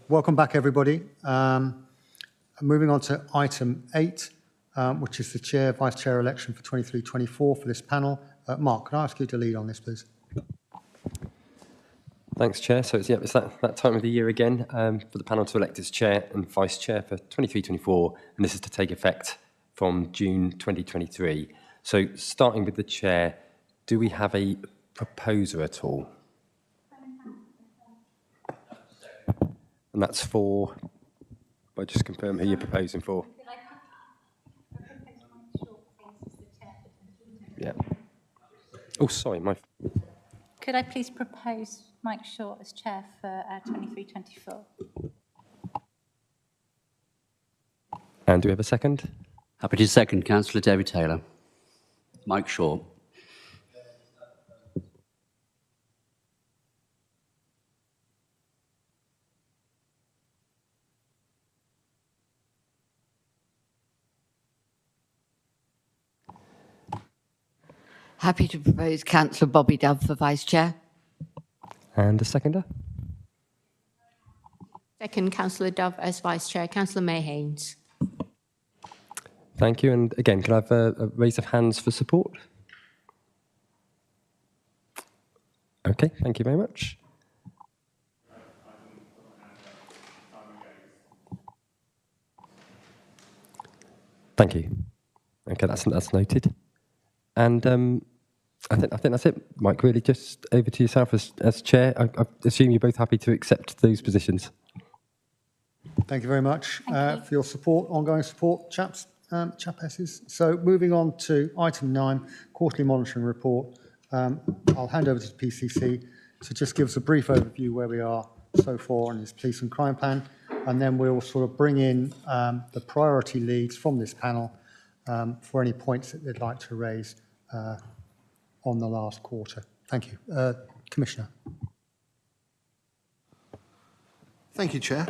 Welcome back, everybody. Moving on to item 8, which is the Chair, Vice Chair election for 23-24 for this panel. Mark, can I ask you to lead on this, please? Thanks, Chair. So it's that time of the year again for the panel to elect its Chair and Vice Chair for 23-24, and this is to take effect from June 2023. So starting with the Chair, do we have a proposer at all? And that's for, I just confirm who you're proposing for. Yeah. Oh, sorry, Could I please propose Mike Short as Chair for 23-24? And do we have a second? Happy to second, Councillor David Taylor. Mike Short. Happy to propose Councillor Bobby Dove for Vice Chair. And a seconder? Second, Councillor Dove as Vice Chair. Councillor May Haynes. Thank you. And again, can I have a raise of hands for support? Okay, thank you very much. Thank you. Okay, that's noted. And I think that's it, Mike. Really, just over to yourself as Chair. I assume you're both happy to accept those positions. Thank you very much for your support, ongoing support, chapesses. So moving on to item 9, quarterly monitoring report. I'll hand over to the PCC to just give us a brief overview where we are so far on this police and crime plan, and then we'll sort of bring in the priority leads from this panel for any points that they'd like to raise on the last quarter. Thank you. Commissioner. Thank you, Chair.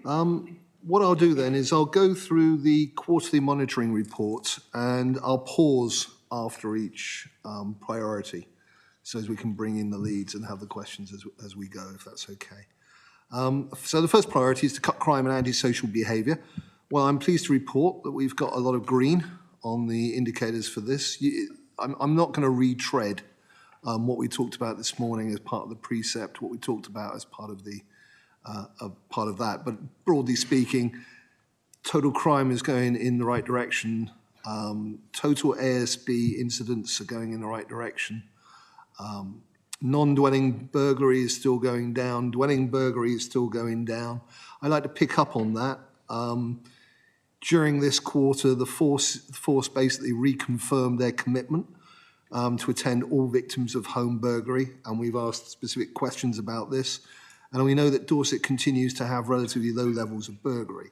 What I'll do then is I'll go through the quarterly monitoring report and I'll pause after each priority so as we can bring in the leads and have the questions as we go, if that's okay. So the first priority is to cut crime and antisocial behaviour. Well, I'm pleased to report that we've got a lot of green on the indicators for this. I'm not going to retread what we talked about this morning as part of the precept, what we talked about as part of the that. But broadly speaking, total crime is going in the right direction. Total ASB incidents are going in the right direction. Non-dwelling burglary is still going down. Dwelling burglary is still going down. I'd like to pick up on that. During this quarter, the force basically reconfirmed their commitment to attend all victims of home burglary, and we've asked specific questions about this. And we know that Dorset continues to have relatively low levels of burglary.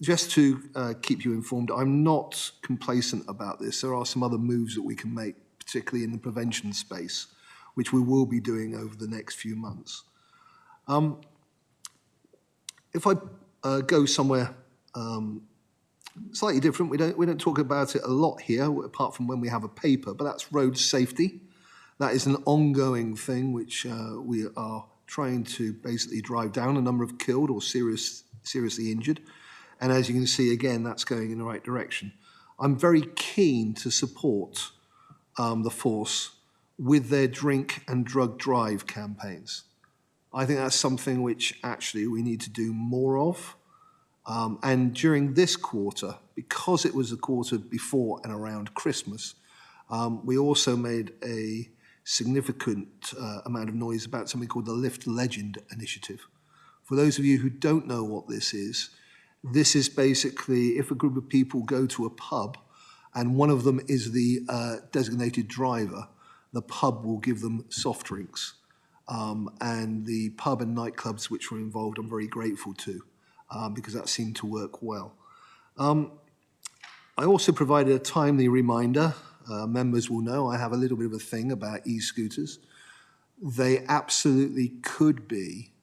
Just to keep you informed, I'm not complacent about this. There are some other moves that we can make, particularly in the prevention space, which we will be doing over the next few months. If I go somewhere slightly different, we don't talk about it a lot here, apart from when we have a paper, but that's road safety. That is an ongoing thing which we are trying to basically drive down the number of killed or seriously injured. And as you can see, again, that's going in the right direction. I'm very keen to support the force with their drink and drug drive campaigns. I think that's something which actually we need to do more of. And during this quarter, because it was the quarter before and around Christmas, we also made a significant amount of noise about something called the Lift Legend Initiative. For those of you who don't know what this is basically if a group of people go to a pub and one of them is the designated driver, the pub will give them soft drinks. And the pub and nightclubs which were involved, I'm very grateful to, because that seemed to work well. I also provided a timely reminder. Members will know I have a little bit of a thing about e-scooters. They absolutely could be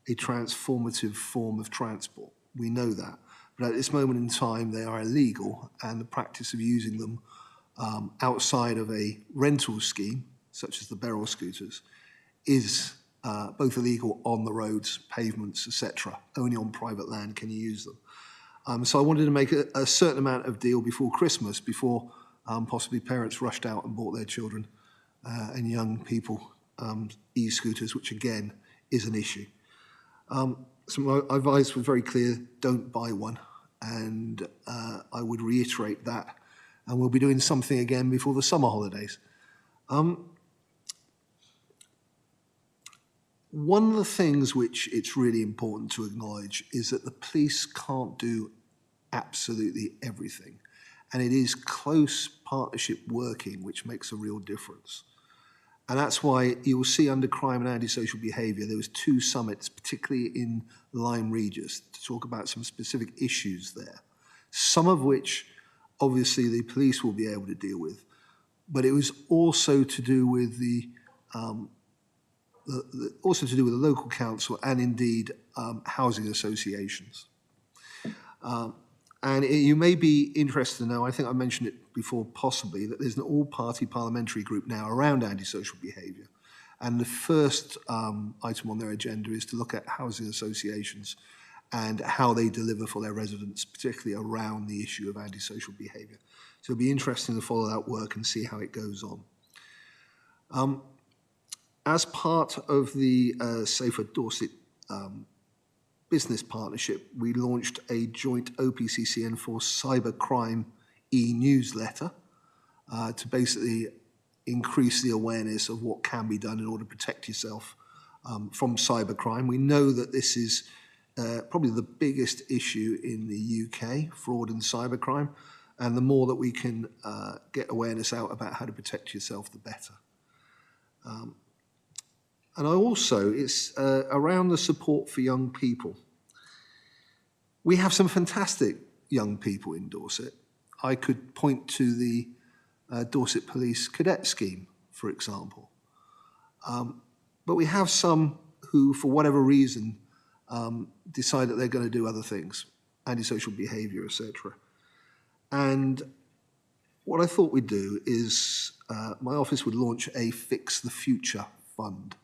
a transformative form of transport. We know that. But at this moment in time, they are illegal, and the practice of using them outside of a rental scheme, such as the Beryl scooters, is both illegal on the roads, pavements, etc. Only on private land can you use them. So I wanted to make a certain amount of deal before Christmas, before possibly parents rushed out and bought their children and young people e-scooters, which again is an issue. So my advice was very clear: don't buy one, and I would reiterate that. And we'll be doing something again before the summer holidays. One of the things which it's really important to acknowledge is that the police can't do absolutely everything. And it is close partnership working which makes a real difference. And that's why you will see under crime and antisocial behaviour, there was 2 summits, particularly in Lyme Regis, to talk about some specific issues there, some of which obviously the police will be able to deal with. But it was also to do with the local council and indeed housing associations. And you may be interested to know, I think I mentioned it before possibly, that there's an all-party parliamentary group now around antisocial behaviour. And the first item on their agenda is to look at housing associations and how they deliver for their residents, particularly around the issue of antisocial behaviour. So it'll be interesting to follow that work and see how it goes on. As part of the Safer Dorset business partnership, we launched a joint OPCC enforced cybercrime e-newsletter to basically increase the awareness of what can be done in order to protect yourself from cybercrime. We know that this is probably the biggest issue in the UK, fraud and cybercrime, and the more that we can get awareness out about how to protect yourself, the better. And I also, it's around the support for young people. We have some fantastic young people in Dorset. I could point to the Dorset Police Cadet Scheme, for example. But we have some who, for whatever reason, decide that they're going to do other things, antisocial behaviour, etc. And what I thought we'd do is my office would launch a Fix the Future fund.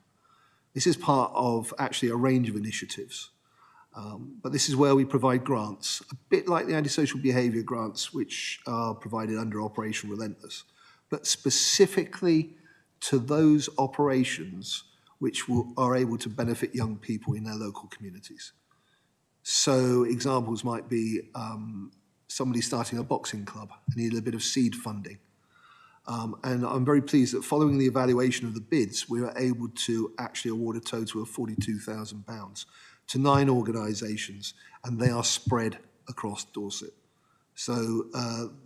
This is part of actually a range of initiatives. But this is where we provide grants, a bit like the antisocial behaviour grants, which are provided under Operation Relentless, but specifically to those operations which are able to benefit young people in their local communities. So examples might be somebody starting a boxing club and needed a bit of seed funding. And I'm very pleased that following the evaluation of the bids, we were able to actually award a total of £42,000 to 9 organisations, and they are spread across Dorset. So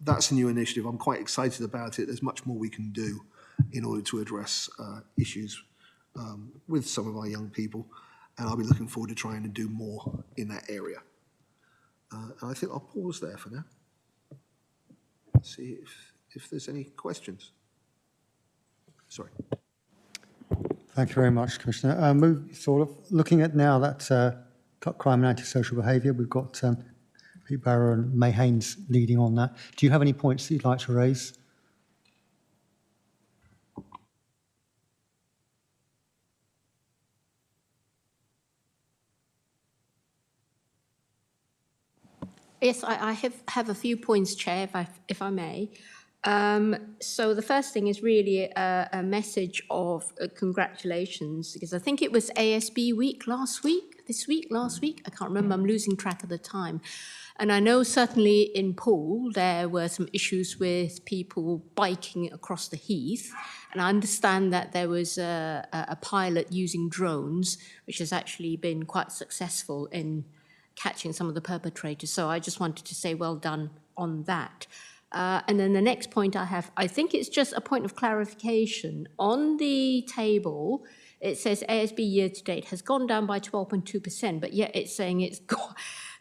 that's a new initiative. I'm quite excited about it. There's much more we can do in order to address issues with some of our young people, and I'll be looking forward to trying to do more in that area. And I think I'll pause there for now. See if there's any questions. Sorry. Thank you very much, Commissioner. Sort of looking at now that crime and antisocial behaviour, we've got Pete Barrow and May Haynes leading on that. Do you have any points that you'd like to raise? Yes, I have a few points, Chair, if I may. So the first thing is really a message of congratulations, because I think it was ASB week last week, I can't remember, I'm losing track of the time. And I know certainly in Poole there were some issues with people biking across the heath, and I understand that there was a pilot using drones, which has actually been quite successful in catching some of the perpetrators. So I just wanted to say well done on that. And then the next point I have, I think it's just a point of clarification. On the table, it says ASB year to date has gone down by 12.2%, but yet it's saying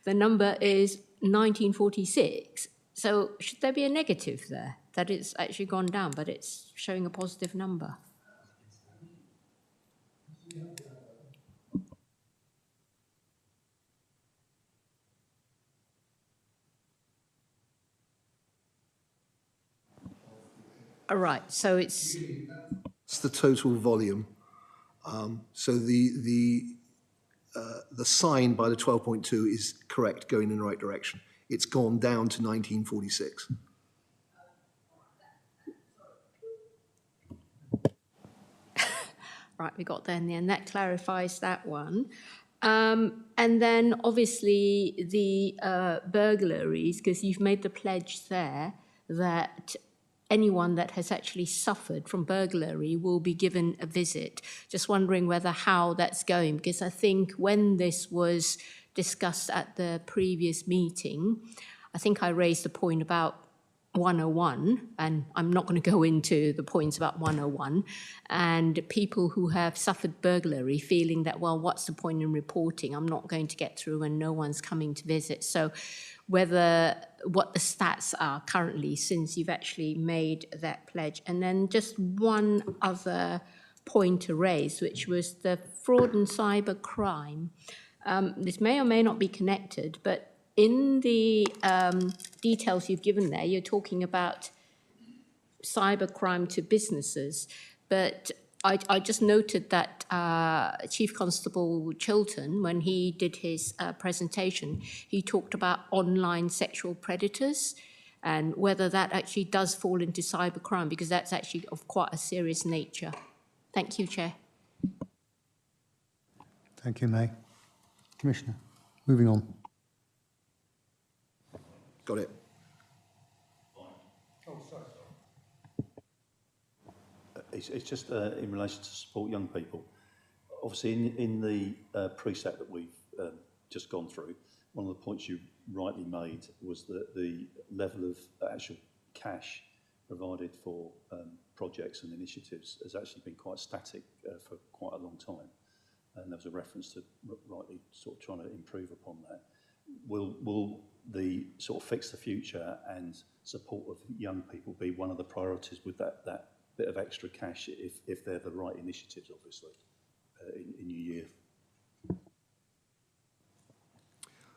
the number is 1946. So should there be a negative there, that it's actually gone down, but it's showing a positive number? All right, so it's the total volume. So the sign by the 12.2 is correct, going in the right direction. It's gone down to 1946. Right, we got there in the end. That clarifies that one. And then obviously the burglaries, because you've made the pledge there that anyone that has actually suffered from burglary will be given a visit. Just wondering whether how that's going, because I think when this was discussed at the previous meeting, I think I raised a point about 101, and I'm not going to go into the points about 101, and people who have suffered burglary feeling that, well, what's the point in reporting? I'm not going to get through and no one's coming to visit. So what the stats are currently since you've actually made that pledge. And then just one other point to raise, which was the fraud and cyber crime. This may or may not be connected, but in the details you've given there, you're talking about cybercrime to businesses, but I just noted that Chief Constable Chilton, when he did his presentation, he talked about online sexual predators and whether that actually does fall into cybercrime, because that's actually of quite a serious nature. Thank you, Chair. Thank you, May. Commissioner, moving on. Got it. It's just in relation to support young people. Obviously, in the preset that we've just gone through, one of the points you rightly made was that the level of actual cash provided for projects and initiatives has actually been quite static for quite a long time. And there was a reference to rightly sort of trying to improve upon that. Will the sort of fix the future and support of young people be one of the priorities with that bit of extra cash if they're the right initiatives, obviously, in your year?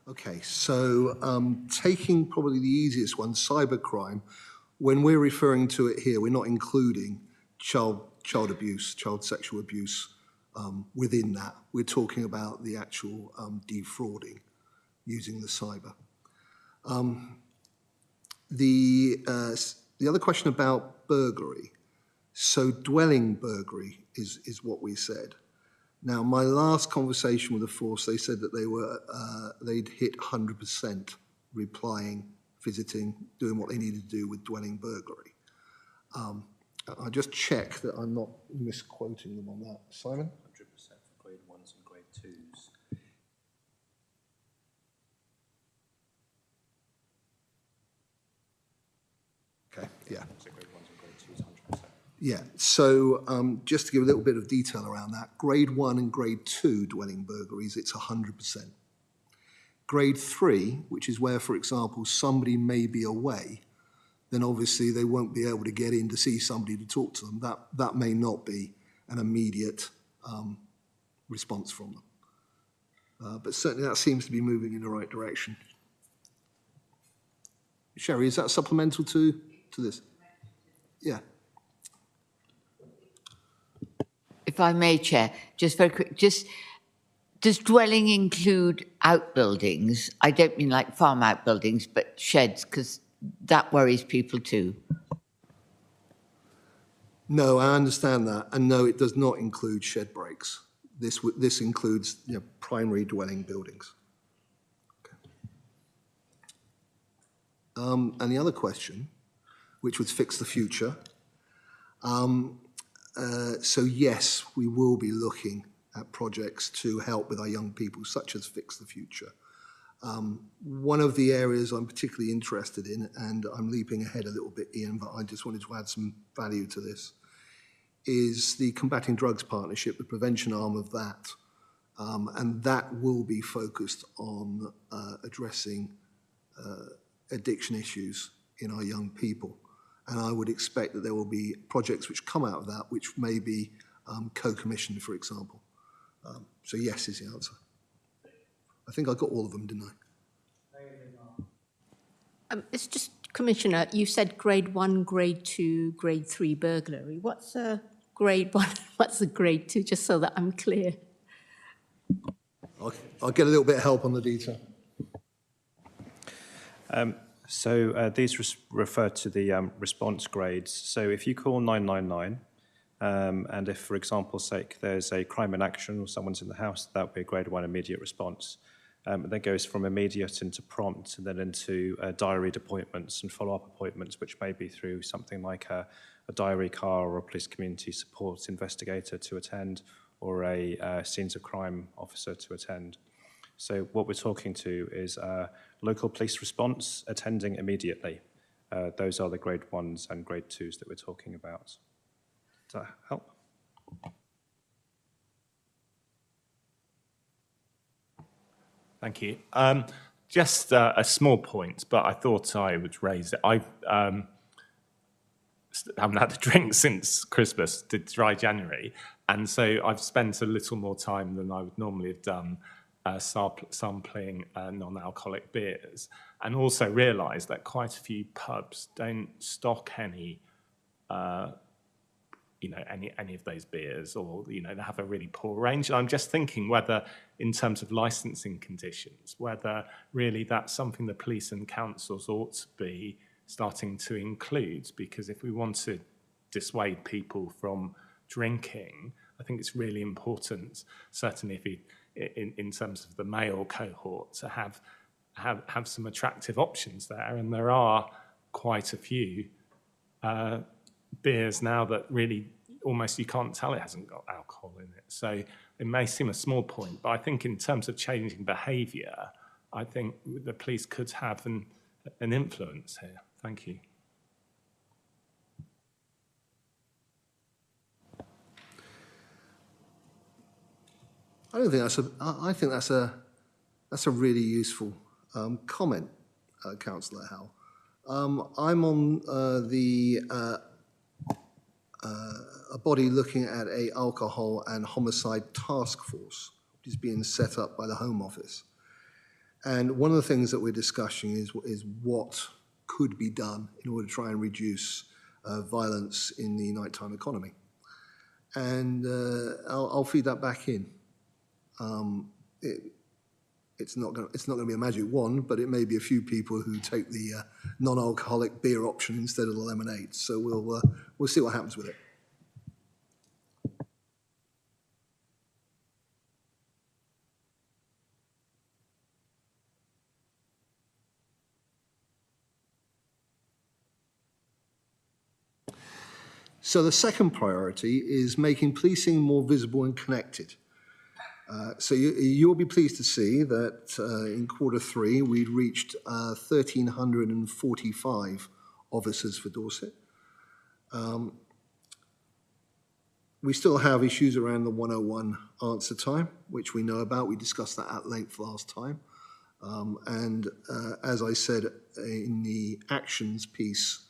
Okay, so taking probably the easiest one, cybercrime, when we're referring to it here, we're not including child abuse, child sexual abuse within that. We're talking about the actual defrauding using the cyber. The other question about burglary. So dwelling burglary is what we said. Now, my last conversation with the force, they said that they'd hit 100% replying, visiting, doing what they needed to do with dwelling burglary. I just check that I'm not misquoting them on that. Simon? 100% for grade 1s and grade 2s. Okay, yeah. So grade 1s and grade 2s, 100%. Yeah, so just to give a little bit of detail around that, grade 1 and grade 2 dwelling burglaries, it's 100%. Grade 3, which is where, for example, somebody may be away, then obviously they won't be able to get in to see somebody to talk to them. That may not be an immediate response from them. But certainly that seems to be moving in the right direction. Sherry, is that supplemental to this? Yeah. If I may, Chair, just very quick, does dwelling include outbuildings? I don't mean like farm outbuildings, but sheds, because that worries people too. No, I understand that. And no, it does not include shed breaks. This includes primary dwelling buildings. Okay. And the other question, which was fix the future. So yes, we will be looking at projects to help with our young people, such as Fix the Future. One of the areas I'm particularly interested in, and I'm leaping ahead a little bit, Ian, but I just wanted to add some value to this, is the Combating Drugs Partnership, the prevention arm of that. And that will be focused on addressing addiction issues in our young people. And I would expect that there will be projects which come out of that, which may be co-commissioned, for example. So yes is the answer. I think I got all of them, didn't I? It's just, Commissioner, you said grade 1, grade 2, grade 3 burglary. What's grade 1 and what's a grade 2, just so that I'm clear. I'll get a little bit of help on the detail. These refer to the response grades. So if you call 999, and if, for example's sake, there's a crime in action or someone's in the house, that would be a grade 1 immediate response. It then goes from immediate into prompt and then into diaried appointments and follow-up appointments, which may be through something like a diary car or a police community support investigator to attend, or a scenes of crime officer to attend. So what we're talking to is local police response attending immediately. Those are the grade 1s and grade 2s that we're talking about. Does that help? Thank you. Just a small point, but I thought I would raise it. I haven't had a drink since Christmas, did dry January, and so I've spent a little more time than I would normally have done sampling non-alcoholic beers, and also realised that quite a few pubs don't stock any any of those beers, or they have a really poor range. And I'm just thinking whether, in terms of licensing conditions, whether really that's something the police and councils ought to be starting to include, because if we want to dissuade people from drinking, I think it's really important, certainly in terms of the male cohort, to have some attractive options there. And there are quite a few beers now that really almost you can't tell it hasn't got alcohol in it. So it may seem a small point, but I think in terms of changing behaviour, I think the police could have an influence here. Thank you. I think that's a really useful comment, Councillor Howell. I'm on a body looking at a alcohol and homicide task force, which is being set up by the Home Office. And one of the things that we're discussing is what could be done in order to try and reduce violence in the nighttime economy. And I'll feed that back in. It's not going to be a magic wand, but it may be a few people who take the non-alcoholic beer option instead of the lemonade. So we'll see what happens with it. So the second priority is making policing more visible and connected. So you'll be pleased to see that in Q3 we'd reached 1,345 officers for Dorset. We still have issues around the 101 answer time, which we know about. We discussed that at length last time. As I said in the actions piece,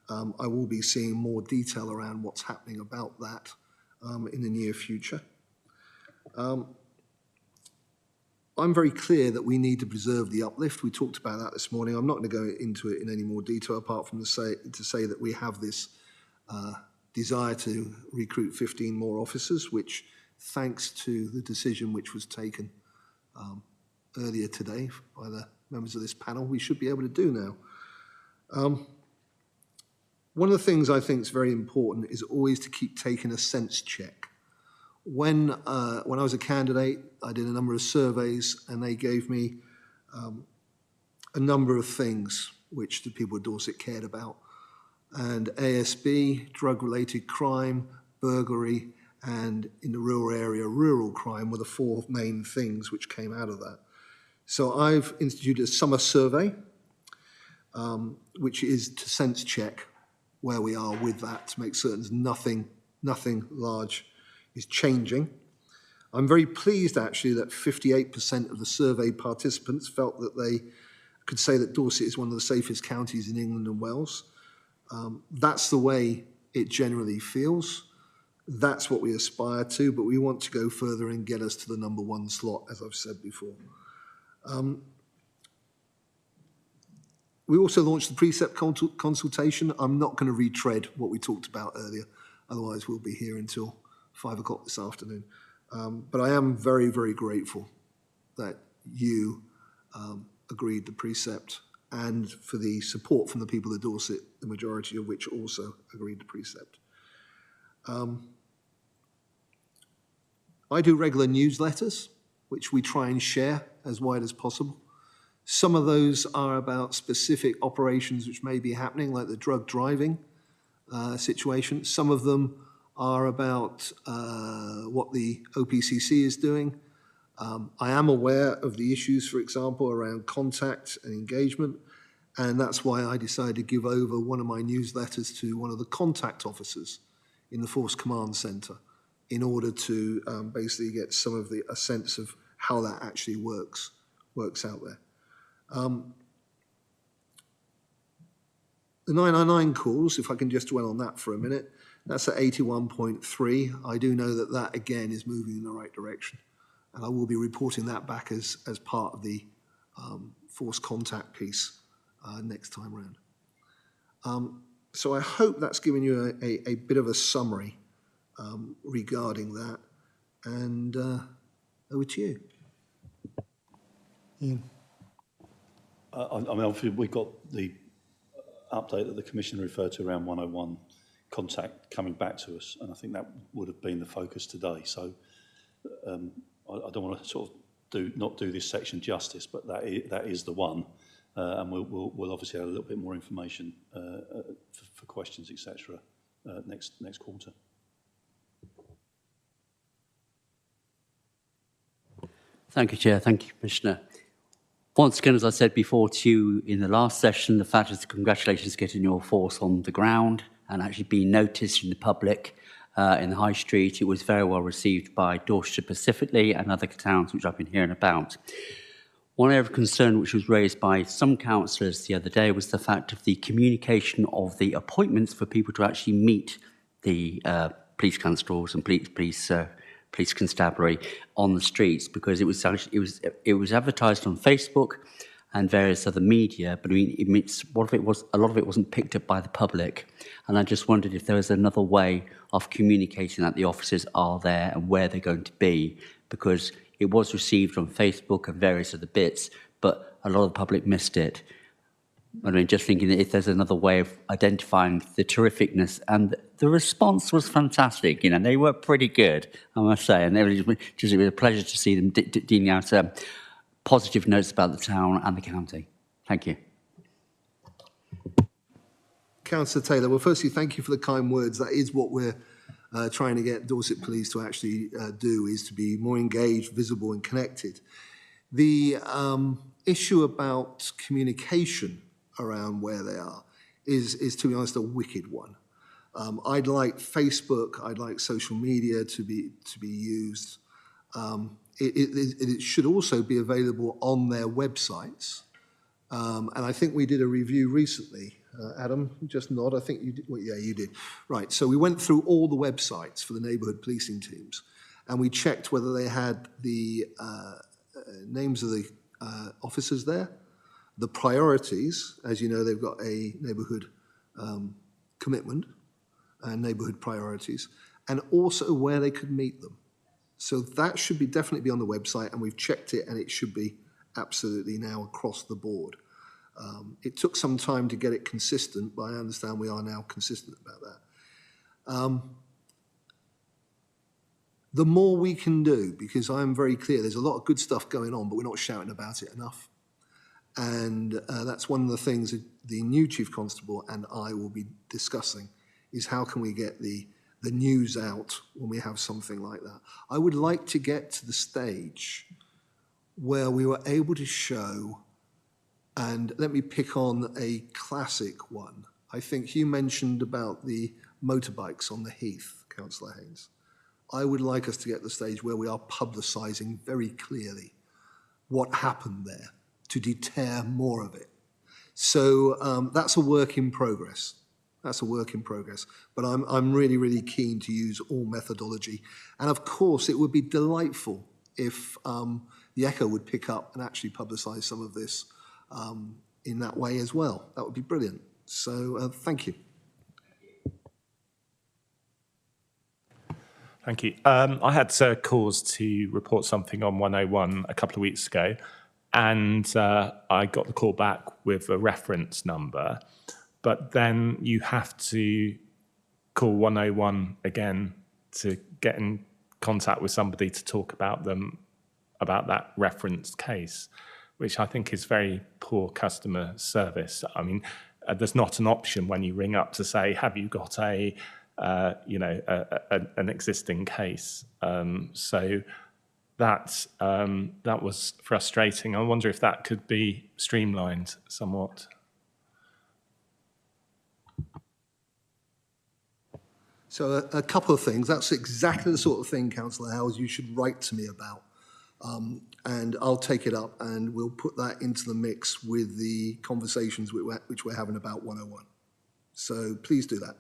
I will be seeing more detail around what's happening about that in the near future. I'm very clear that we need to preserve the uplift. We talked about that this morning. I'm not going to go into it in any more detail apart from to say that we have this desire to recruit 15 more officers, which, thanks to the decision which was taken earlier today by the members of this panel, we should be able to do now. One of the things I think is very important is always to keep taking a sense check. When I was a candidate, I did a number of surveys, and they gave me a number of things which the people of Dorset cared about. And ASB, drug-related crime, burglary, and in the rural area, rural crime were the four main things which came out of that. So I've instituted a summer survey, which is to sense check where we are with that, to make certain nothing large is changing. I'm very pleased, actually, that 58% of the survey participants felt that they could say that Dorset is one of the safest counties in England and Wales. That's the way it generally feels. That's what we aspire to, but we want to go further and get us to the #1 slot, as I've said before. We also launched the precept consultation. I'm not going to retread what we talked about earlier. Otherwise, we'll be here until 5 o'clock this afternoon. But I am very, very grateful that you agreed the precept, and for the support from the people of Dorset, the majority of which also agreed the precept. I do regular newsletters, which we try and share as wide as possible. Some of those are about specific operations which may be happening, like the drug driving situation. Some of them are about what the OPCC is doing. I am aware of the issues, for example, around contact and engagement, and that's why I decided to give over one of my newsletters to one of the contact officers in the Force Command Centre in order to basically get some of a sense of how that actually works out there. The 999 calls, if I can just dwell on that for a minute, that's at 81.3. I do know that that, again, is moving in the right direction. And I will be reporting that back as part of the force contact piece next time round. So I hope that's given you a bit of a summary regarding that. And over to you. Ian. I mean, obviously, we've got the update that the Commissioner referred to around 101 contact coming back to us, and I think that would have been the focus today. So I don't want to sort of not do this section justice, but that is the one, and we'll obviously have a little bit more information for questions, etc. Next quarter. Thank you, Chair. Thank you, Commissioner. Once again, as I said before to you in the last session, the fact is congratulations getting your force on the ground and actually being noticed in the public in the High Street. It was very well received by Dorsetshire specifically and other towns which I've been hearing about. One area of concern which was raised by some councillors the other day was the fact of the communication of the appointments for people to actually meet the police constables and police constabulary on the streets, because it was advertised on Facebook and various other media, but I mean, a lot of it wasn't picked up by the public, and I just wondered if there was another way of communicating that the officers are there and where they're going to be, because it was received on Facebook and various other bits, but a lot of the public missed it. I mean, just thinking that if there's another way of identifying the terrificness, and the response was fantastic. You know, they were pretty good, I must say, and it was a pleasure to see them dealing out positive notes about the town and the county. Thank you. Councillor Taylor, well, firstly, thank you for the kind words. That is what we're trying to get Dorset Police to actually do, is to be more engaged, visible and connected. The issue about communication around where they are is, to be honest, a wicked one. I'd like Facebook, I'd like social media to be used. It should also be available on their websites. And I think we did a review recently. Adam, just nod. I think you did. Well, yeah, you did. Right. So we went through all the websites for the neighbourhood policing teams, and we checked whether they had the names of the officers there, the priorities. As you know, they've got a neighbourhood commitment and neighbourhood priorities, and also where they could meet them. So that should definitely be on the website, and we've checked it, and it should be absolutely now across the board. It took some time to get it consistent, but I understand we are now consistent about that. The more we can do, because I'm very clear, there's a lot of good stuff going on, but we're not shouting about it enough. And that's one of the things that the new Chief Constable and I will be discussing, is how can we get the news out when we have something like that. I would like to get to the stage where we were able to show, and let me pick on a classic one. I think you mentioned about the motorbikes on the Heath, Councillor Haynes. I would like us to get to the stage where we are publicising very clearly what happened there to deter more of it. So that's a work in progress. That's a work in progress. But I'm really, really keen to use all methodology. And of course, it would be delightful if the Echo would pick up and actually publicise some of this in that way as well. That would be brilliant. So thank you. Thank you. I had cause to report something on 101 a couple of weeks ago, and I got the call back with a reference number, but then you have to call 101 again to get in contact with somebody to talk about that referenced case, which I think is very poor customer service. I mean, there's not an option when you ring up to say, have you got an existing case? So that was frustrating. I wonder if that could be streamlined somewhat. So a couple of things. That's exactly the sort of thing, Councillor Howes, you should write to me about. And I'll take it up and we'll put that into the mix with the conversations which we're having about 101. So please do that.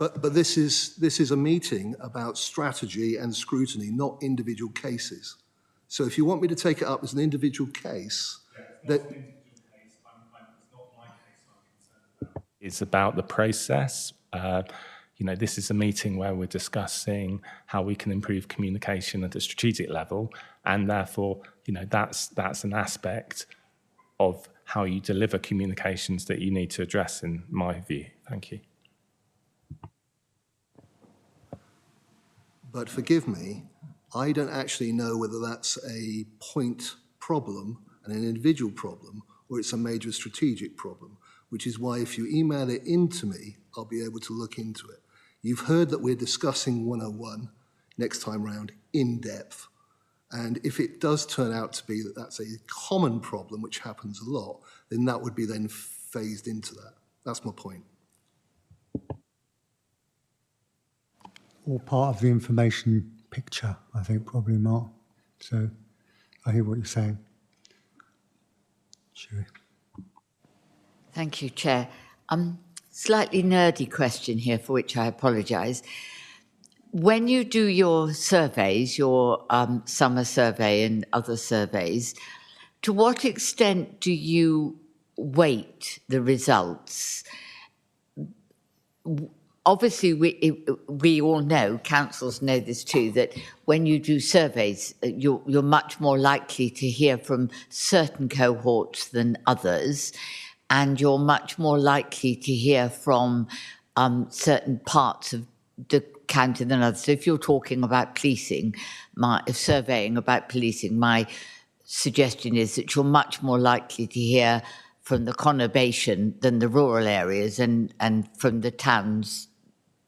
But this is a meeting about strategy and scrutiny, not individual cases. So if you want me to take it up as an individual case, It's about the process. This is a meeting where we're discussing how we can improve communication at a strategic level, and therefore, that's an aspect of how you deliver communications that you need to address, in my view. Thank you. But forgive me, I don't actually know whether that's a point problem and an individual problem, or it's a major strategic problem, which is why if you email it in to me, I'll be able to look into it. You've heard that we're discussing 101 next time round in depth. And if it does turn out to be that that's a common problem, which happens a lot, then that would be then phased into that. That's my point. All part of the information picture, I think, probably, Mark. So I hear what you're saying. Sure. Thank you, Chair. Slightly nerdy question here, for which I apologise. When you do your surveys, your summer survey and other surveys, to what extent do you weight the results? Obviously, we all know, councils know this too, that when you do surveys, you're much more likely to hear from certain cohorts than others, and you're much more likely to hear from certain parts of the county than others. So if you're talking about policing, surveying about policing, my suggestion is that you're much more likely to hear from the conurbation than the rural areas, and from the towns,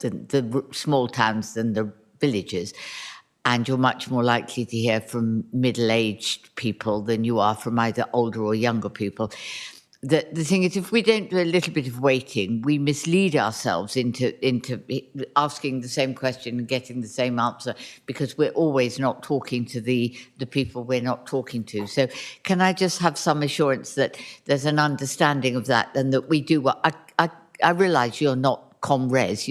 the small towns than the villages. And you're much more likely to hear from middle-aged people than you are from either older or younger people. The thing is, if we don't do a little bit of weighting, we mislead ourselves into asking the same question and getting the same answer, because we're always not talking to the people we're not talking to. So can I just have some assurance that there's an understanding of that, and that we do what I realise you're not ComRes,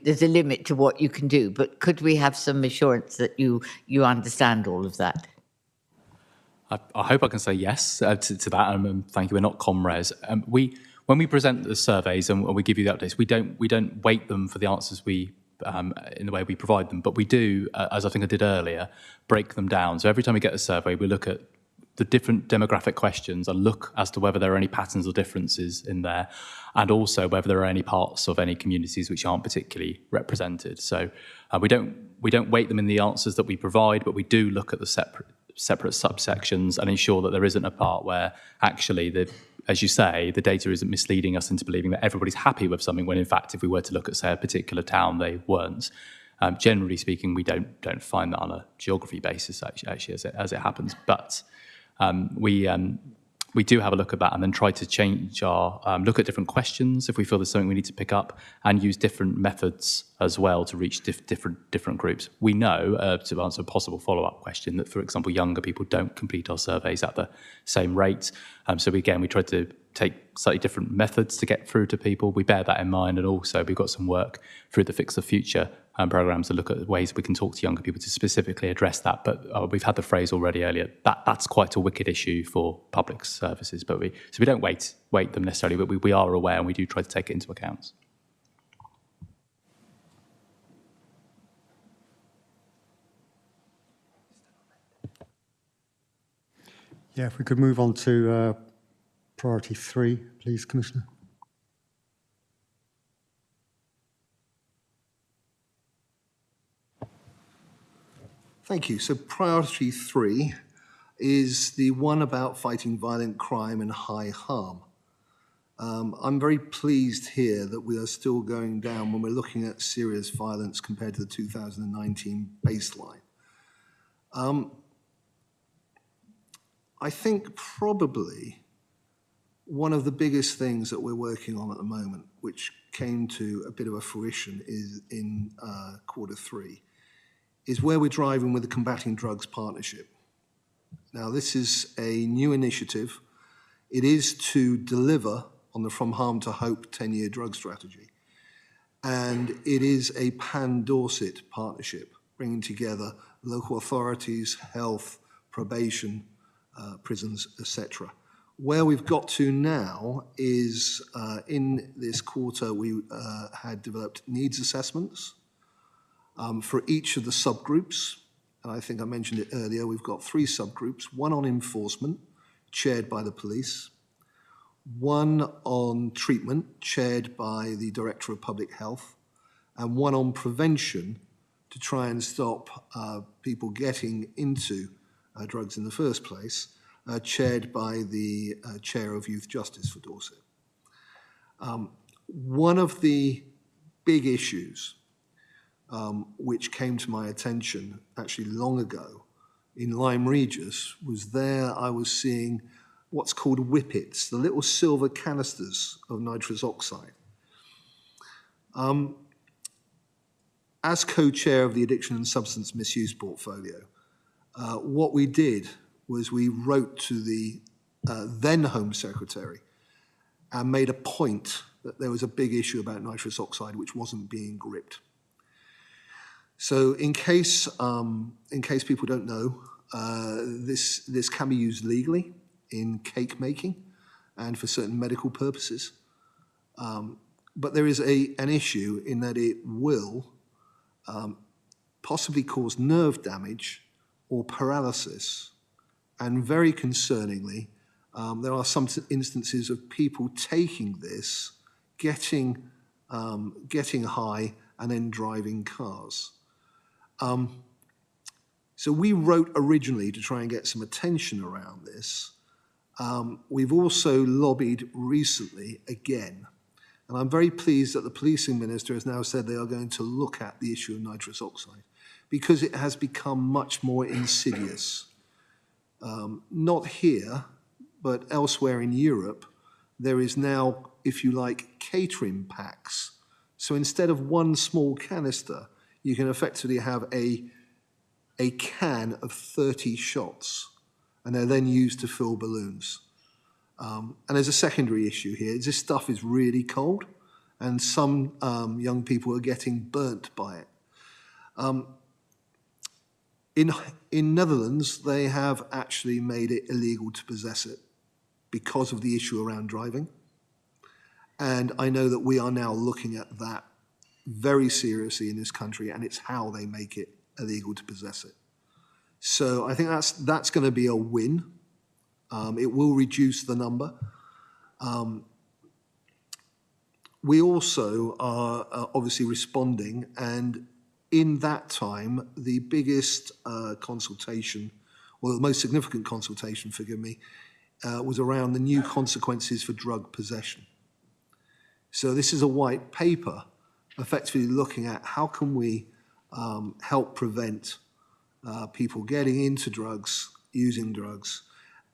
there's a limit to what you can do, but could we have some assurance that you understand all of that? I hope I can say yes to that, and thank you. We're not ComRes. When we present the surveys and we give you the updates, we don't weight them for the answers in the way we provide them, but we do, as I think I did earlier, break them down. So every time we get a survey, we look at the different demographic questions and look as to whether there are any patterns or differences in there, and also whether there are any parts of any communities which aren't particularly represented. So we don't weight them in the answers that we provide, but we do look at the separate subsections and ensure that there isn't a part where actually, as you say, the data isn't misleading us into believing that everybody's happy with something, when in fact, if we were to look at, say, a particular town, they weren't. Generally speaking, we don't find that on a geography basis, actually, as it happens. But we do have a look at that, and then try to change look at different questions if we feel there's something we need to pick up, and use different methods as well to reach different groups. We know, to answer a possible follow-up question, that, for example, younger people don't complete our surveys at the same rate. So we try to take slightly different methods to get through to people. We bear that in mind, and also we've got some work through the Fix the Future programs to look at ways we can talk to younger people to specifically address that. But we've had the phrase already earlier, that's quite a wicked issue for public services. But we don't weight them necessarily, but we are aware and we do try to take it into account. Yeah, if we could move on to priority 3, please, Commissioner. Thank you. So priority 3 is the one about fighting violent crime and high harm. I'm very pleased here that we are still going down when we're looking at serious violence compared to the 2019 baseline. I think probably one of the biggest things that we're working on at the moment, which came to a bit of a fruition is in quarter 3, is where we're driving with the Combating Drugs Partnership. Now, this is a new initiative. It is to deliver on the From Harm to Hope 10-year drug strategy. And it is a pan-Dorset partnership, bringing together local authorities, health, probation, prisons, etc. Where we've got to now is in this quarter we had developed needs assessments for each of the subgroups. And I think I mentioned it earlier, we've got 3 subgroups, one on enforcement, chaired by the police, one on treatment, chaired by the Director of Public Health, and one on prevention to try and stop people getting into drugs in the first place, chaired by the Chair of Youth Justice for Dorset. One of the big issues which came to my attention actually long ago in Lyme Regis was there I was seeing what's called whippets, the little silver canisters of nitrous oxide. As co-chair of the Addiction and Substance Misuse Portfolio, what we did was we wrote to the then Home Secretary and made a point that there was a big issue about nitrous oxide which wasn't being gripped. So in case people don't know, this can be used legally in cake making and for certain medical purposes. But there is an issue in that it will possibly cause nerve damage or paralysis. And very concerningly, there are some instances of people taking this, getting high, and then driving cars. So we wrote originally to try and get some attention around this. We've also lobbied recently again. And I'm very pleased that the policing minister has now said they are going to look at the issue of nitrous oxide because it has become much more insidious. Not here, but elsewhere in Europe, there is now, if you like, catering packs. So instead of one small canister, you can effectively have a can of 30 shots, and they're then used to fill balloons. And there's a secondary issue here. This stuff is really cold, and some young people are getting burnt by it. In Netherlands, they have actually made it illegal to possess it because of the issue around driving. And I know that we are now looking at that very seriously in this country, and it's how they make it illegal to possess it. So I think that's going to be a win. It will reduce the number. We also are obviously responding, and in that time, the biggest consultation, or the most significant consultation, forgive me, was around the new consequences for drug possession. So this is a white paper effectively looking at how can we help prevent people getting into drugs, using drugs.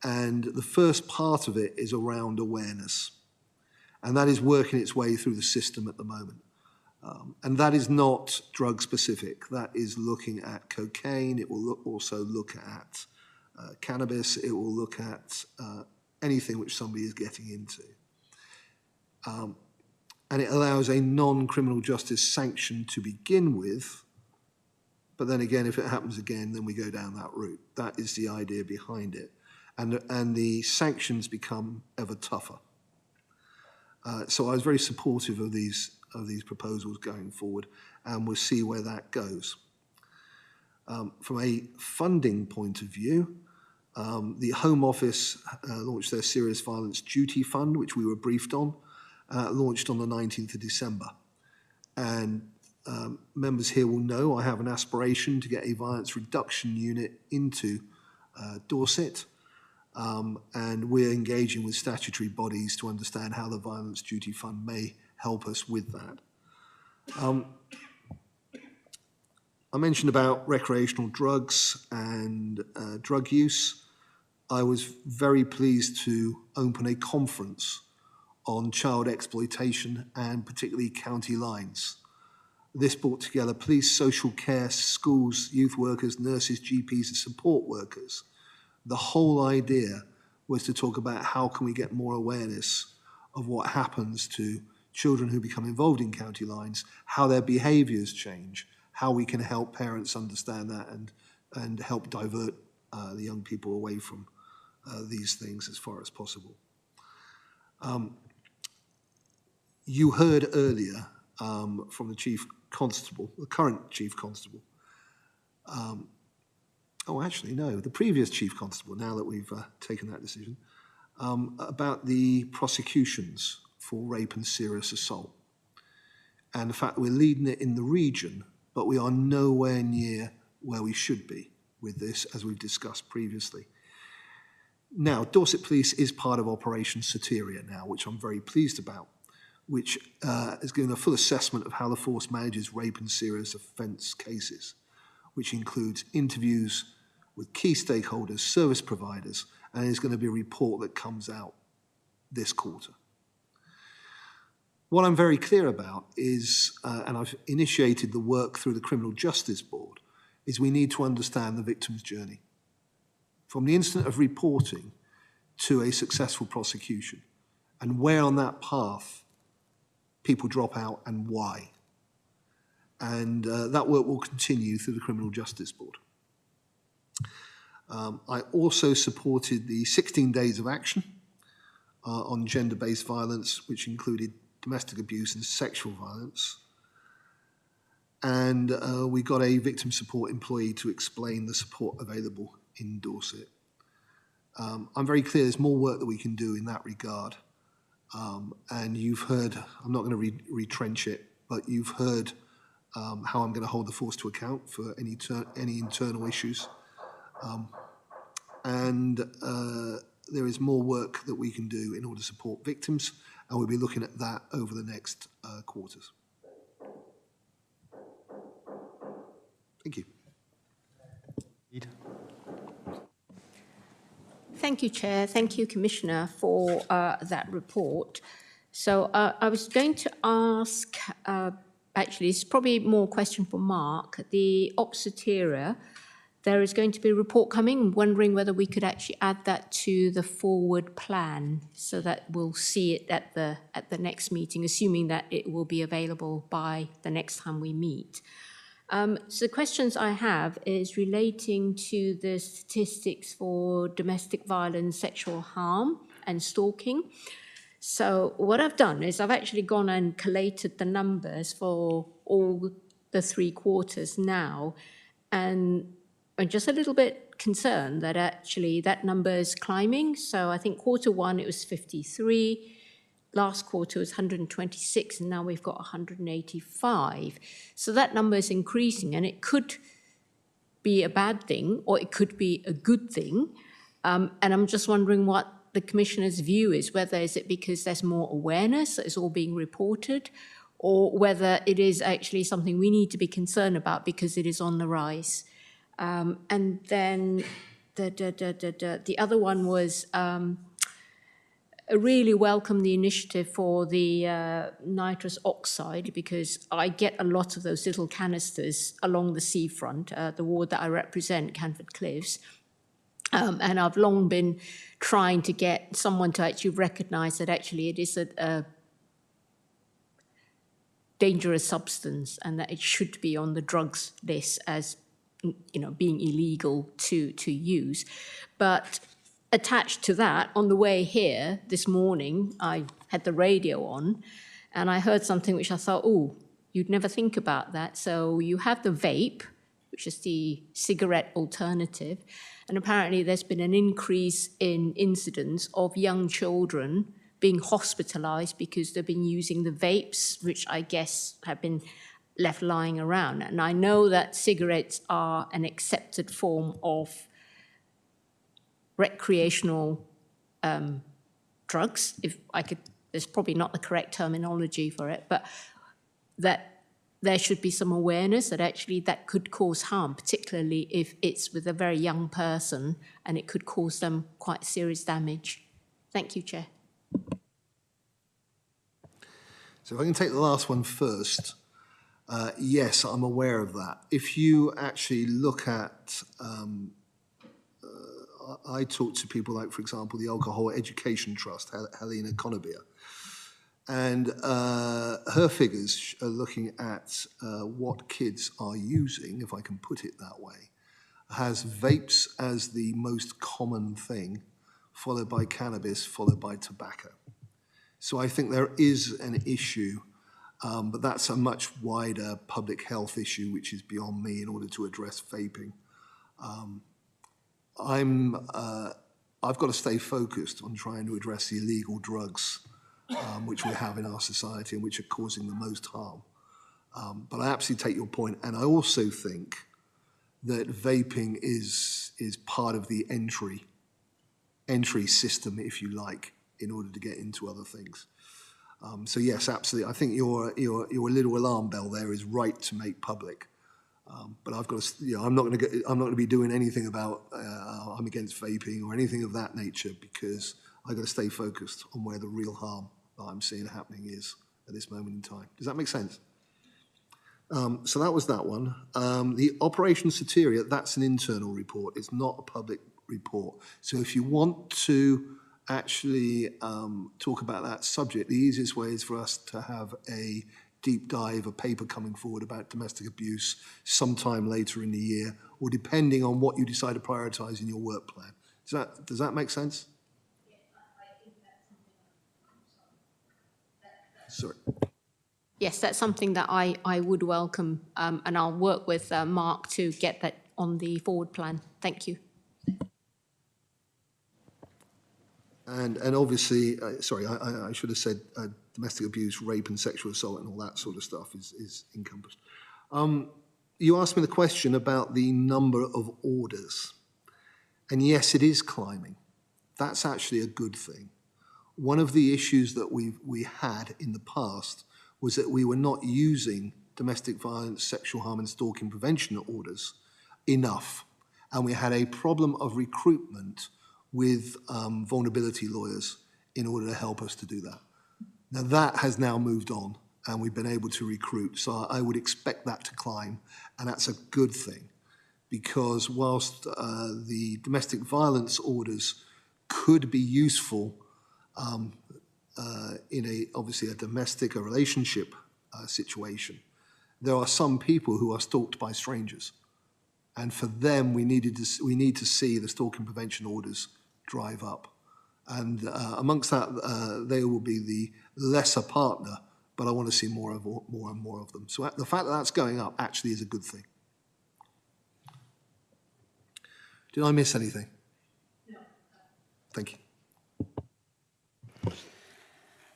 And the first part of it is around awareness. And that is working its way through the system at the moment. And that is not drug specific. That is looking at cocaine. It will also look at cannabis. It will look at anything which somebody is getting into. And it allows a non-criminal justice sanction to begin with, but then again, if it happens again, then we go down that route. That is the idea behind it. And the sanctions become ever tougher. So I was very supportive of these proposals going forward, and we'll see where that goes. From a funding point of view, the Home Office launched their Serious Violence Duty Fund, which we were briefed on, launched on the 19th of December. And members here will know I have an aspiration to get a violence reduction unit into Dorset. And we're engaging with statutory bodies to understand how the Violence Duty Fund may help us with that. I mentioned about recreational drugs and drug use. I was very pleased to open a conference on child exploitation and particularly county lines. This brought together police, social care, schools, youth workers, nurses, GPs, and support workers. The whole idea was to talk about how can we get more awareness of what happens to children who become involved in county lines, how their behaviours change, how we can help parents understand that and help divert the young people away from these things as far as possible. You heard earlier from the Chief Constable, the current Chief Constable, the previous Chief Constable, now that we've taken that decision, about the prosecutions for rape and serious assault. And the fact that we're leading it in the region, but we are nowhere near where we should be with this, as we've discussed previously. Now, Dorset Police is part of Operation Soteria now, which I'm very pleased about, which is giving a full assessment of how the force manages rape and serious offence cases, which includes interviews with key stakeholders, service providers, and there's going to be a report that comes out this quarter. What I'm very clear about is, and I've initiated the work through the Criminal Justice Board, is we need to understand the victim's journey. From the instant of reporting to a successful prosecution, and where on that path people drop out and why. And that work will continue through the Criminal Justice Board. I also supported the 16 days of action on gender-based violence, which included domestic abuse and sexual violence. And we got a victim support employee to explain the support available in Dorset. I'm very clear there's more work that we can do in that regard. And you've heard, I'm not going to retrench it, but you've heard how I'm going to hold the force to account for any internal issues. There is more work that we can do in order to support victims, and we'll be looking at that over the next quarters. Thank you. Thank you, Chair. Thank you, Commissioner, for that report. So I was going to ask, actually, it's probably more a question for Mark. The Oxoteria, there is going to be a report coming, wondering whether we could actually add that to the forward plan so that we'll see it at the next meeting, assuming that it will be available by the next time we meet. So the questions I have is relating to the statistics for domestic violence, sexual harm and stalking. So what I've done is I've actually gone and collated the numbers for all the 3 quarters now, and I'm just a little bit concerned that actually that number is climbing. So I think Q1 it was 53, last quarter was 126, and now we've got 185. So that number is increasing, and it could be a bad thing or it could be a good thing. And I'm just wondering what the Commissioner's view is, whether is it because there's more awareness that is all being reported, or whether it is actually something we need to be concerned about because it is on the rise. And then the other one was I really welcome the initiative for the nitrous oxide, because I get a lot of those little canisters along the seafront, the ward that I represent, Canford Cliffs. And I've long been trying to get someone to actually recognise that actually it is a dangerous substance and that it should be on the drugs list as, you know, being illegal to use. But attached to that, on the way here this morning, I had the radio on and I heard something which I thought, oh, you'd never think about that. So you have the vape, which is the cigarette alternative, and apparently there's been an increase in incidents of young children being hospitalised because they've been using the vapes, which I guess have been left lying around. And I know that cigarettes are an accepted form of recreational drugs, if I could, there's probably not the correct terminology for it, but that there should be some awareness that actually that could cause harm, particularly if it's with a very young person and it could cause them quite serious damage. Thank you, Chair. So if I can take the last one first, yes, I'm aware of that. If you actually look at, I talk to people like, for example, the Alcohol Education Trust, Helena Conabia, and her figures are looking at what kids are using, if I can put it that way, has vapes as the most common thing, followed by cannabis, followed by tobacco. So I think there is an issue, but that's a much wider public health issue, which is beyond me in order to address vaping. I've got to stay focused on trying to address the illegal drugs which we have in our society and which are causing the most harm. But I absolutely take your point, and I also think that vaping is part of the entry system, if you like, in order to get into other things. So yes, absolutely. I think your little alarm bell there is right to make public. But I've got to, I'm not going to be doing anything about I'm against vaping or anything of that nature, because I've got to stay focused on where the real harm that I'm seeing happening is at this moment in time. Does that make sense? So that was that one. The Operation Soteria, that's an internal report. It's not a public report. So if you want to actually talk about that subject, the easiest way is for us to have a deep dive, a paper coming forward about domestic abuse sometime later in the year, or depending on what you decide to prioritise in your work plan. Does that make sense? Yeah, I think that's something. Sorry. Yes, that's something that I would welcome, and I'll work with Mark to get that on the forward plan. Thank you. And obviously, sorry, I should have said domestic abuse, rape and sexual assault and all that sort of stuff is encompassed. You asked me the question about the number of orders. And yes, it is climbing. That's actually a good thing. One of the issues that we had in the past was that we were not using domestic violence, sexual harm and stalking prevention orders enough. And we had a problem of recruitment with vulnerability lawyers in order to help us to do that. Now that has now moved on and we've been able to recruit. So I would expect that to climb, and that's a good thing, because whilst the domestic violence orders could be useful in obviously a domestic, a relationship situation, there are some people who are stalked by strangers. And for them, we need to see the stalking prevention orders drive up. And amongst that, they will be the lesser partner, but I want to see more and more of them. So the fact that that's going up actually is a good thing. Did I miss anything? No. Thank you.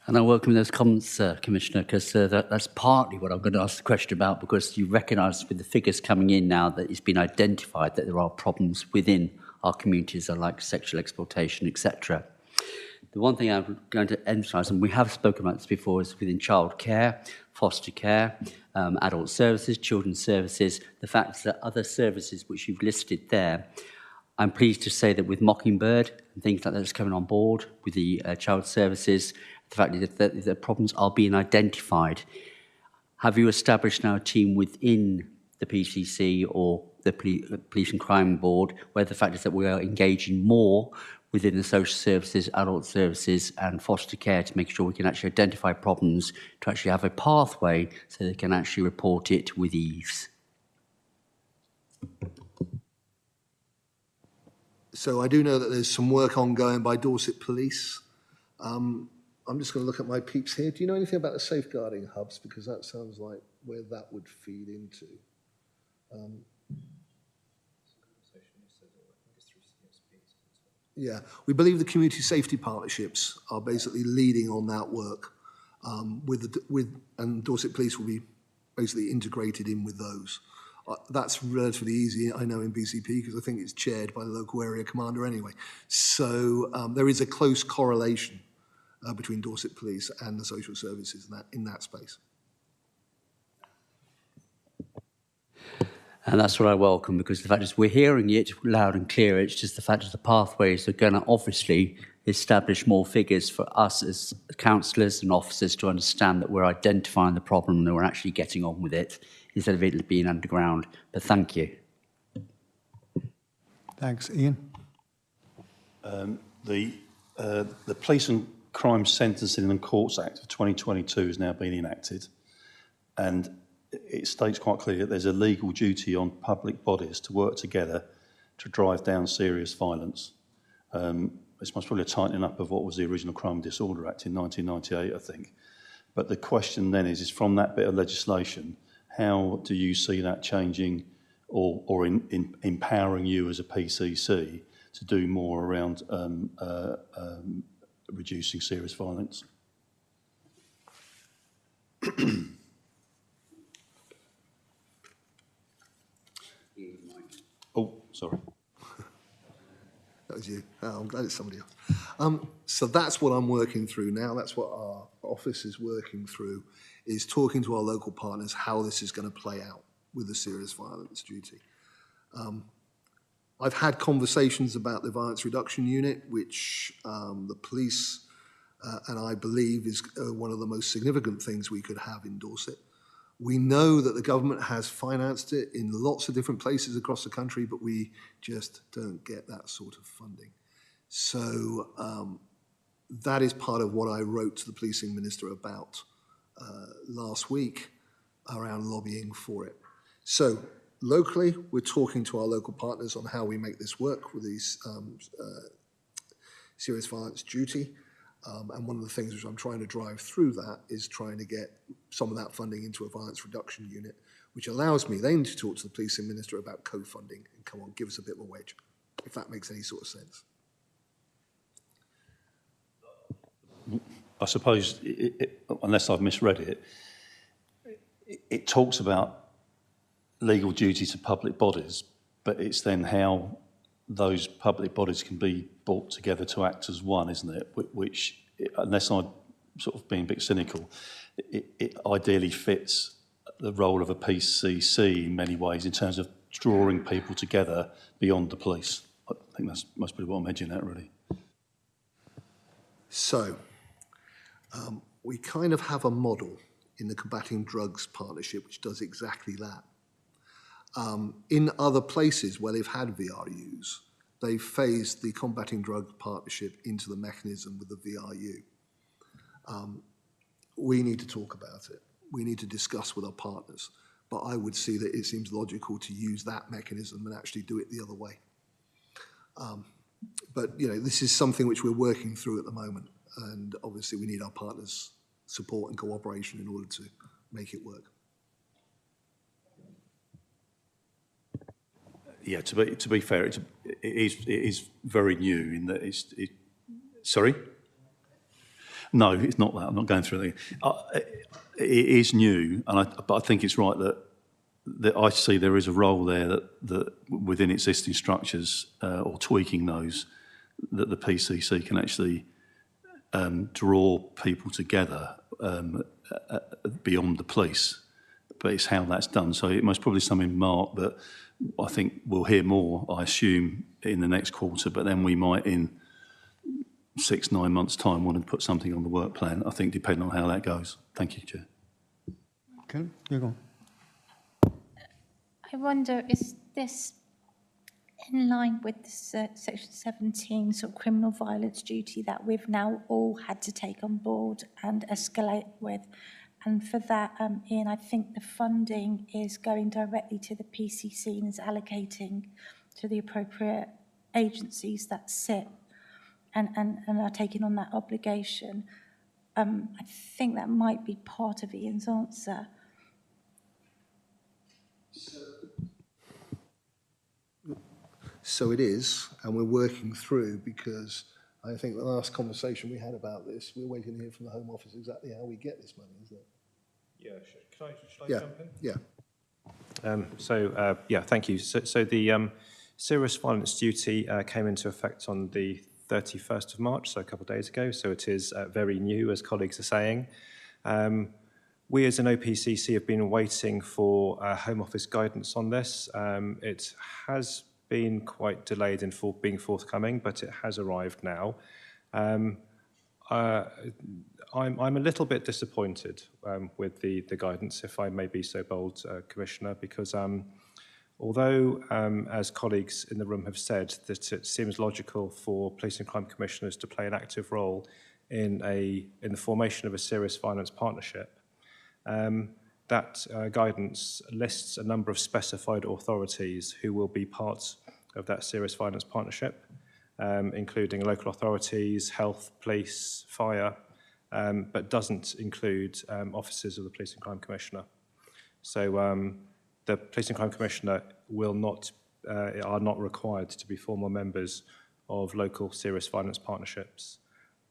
And I welcome those comments, Commissioner, because that's partly what I'm going to ask the question about, because you recognise with the figures coming in now that it's been identified that there are problems within our communities like sexual exploitation, etc. The one thing I'm going to emphasise, and we have spoken about this before, is within childcare, foster care, adult services, children's services, the fact that other services which you've listed there, I'm pleased to say that with Mockingbird and things like that that's coming on board with the child services, the fact that the problems are being identified. Have you established now a team within the PCC or the Police and Crime Board, where the fact is that we are engaging more within the social services, adult services and foster care to make sure we can actually identify problems, to actually have a pathway so they can actually report it with ease. So I do know that there's some work ongoing by Dorset Police. I'm just going to look at my peeps here. Do you know anything about the safeguarding hubs? Because that sounds like where that would feed into. Yeah, we believe the community safety partnerships are basically leading on that work, and Dorset Police will be basically integrated in with those. That's relatively easy, I know, in BCP, because I think it's chaired by the local area commander anyway. So there is a close correlation between Dorset Police and the social services in that space. And that's what I welcome, because the fact is we're hearing it loud and clear. It's just the fact that the pathways are going to obviously establish more figures for us as councillors and officers to understand that we're identifying the problem and that we're actually getting on with it instead of it being underground. But thank you. Thanks. Ian? The Police and Crime Sentencing and Courts Act of 2022 has now been enacted, and it states quite clearly that there's a legal duty on public bodies to work together to drive down serious violence. It's most probably a tightening up of what was the original Crime and Disorder Act in 1998, I think. But the question then is from that bit of legislation, how do you see that changing or empowering you as a PCC to do more around reducing serious violence? Oh, sorry. That was you. Oh, I'm glad it's somebody else. So that's what I'm working through now. That's what our office is working through, is talking to our local partners how this is going to play out with the serious violence duty. I've had conversations about the violence reduction unit, which the police and I believe is one of the most significant things we could have in Dorset. We know that the government has financed it in lots of different places across the country, but we just don't get that sort of funding. So that is part of what I wrote to the policing minister about last week around lobbying for it. So locally, we're talking to our local partners on how we make this work with these serious violence duty. And one of the things which I'm trying to drive through that is trying to get some of that funding into a violence reduction unit, which allows me then to talk to the policing minister about co-funding and come on, give us a bit of a wedge, if that makes any sort of sense. I suppose, unless I've misread it, it talks about legal duty to public bodies, but it's then how those public bodies can be brought together to act as one, isn't it? Which, unless I'm sort of being a bit cynical, it ideally fits the role of a PCC in many ways in terms of drawing people together beyond the police. I think that's most probably what I'm edging at, really. So, we kind of have a model in the Combating Drugs Partnership which does exactly that. In other places where they've had VRUs, they've phased the Combating Drugs Partnership into the mechanism with the VRU. We need to talk about it. We need to discuss with our partners. But I would see that it seems logical to use that mechanism and actually do it the other way. But, you know, this is something which we're working through at the moment. And obviously we need our partners' support and cooperation in order to make it work. Yeah, to be fair, it is very new in that sorry? No, it's not that. I'm not going through that. It is new, but I think it's right that I see there is a role there that within existing structures or tweaking those, that the PCC can actually draw people together beyond the police. But it's how that's done. So it most probably something Mark, but I think we'll hear more, I assume, in the next quarter, but then we might, in 6-9 months' time, want to put something on the work plan, I think, depending on how that goes. Thank you, Chair. Okay, you're gone. I wonder, is this in line with the Section 17 sort of criminal violence duty that we've now all had to take on board and escalate with? And for that, Ian, I think the funding is going directly to the PCC and is allocating to the appropriate agencies that sit and are taking on that obligation. I think that might be part of Ian's answer. So it is, and we're working through, because I think the last conversation we had about this, we're waiting to hear from the Home Office exactly how we get this money, isn't it? Yeah, should I jump in? Yeah. Yeah, thank you. So the serious violence duty came into effect on the 31st of March, so a couple of days ago. So it is very new, as colleagues are saying. We as an OPCC have been waiting for Home Office guidance on this. It has been quite delayed in being forthcoming, but it has arrived now. I'm a little bit disappointed with the guidance, if I may be so bold, Commissioner, because although, as colleagues in the room have said, that it seems logical for police and crime commissioners to play an active role in the formation of a serious violence partnership, that guidance lists a number of specified authorities who will be part of that serious violence partnership, including local authorities, health, police, fire, but doesn't include officers of the Police and Crime Commissioner. So the Police and Crime Commissioner are not required to be formal members of local serious violence partnerships,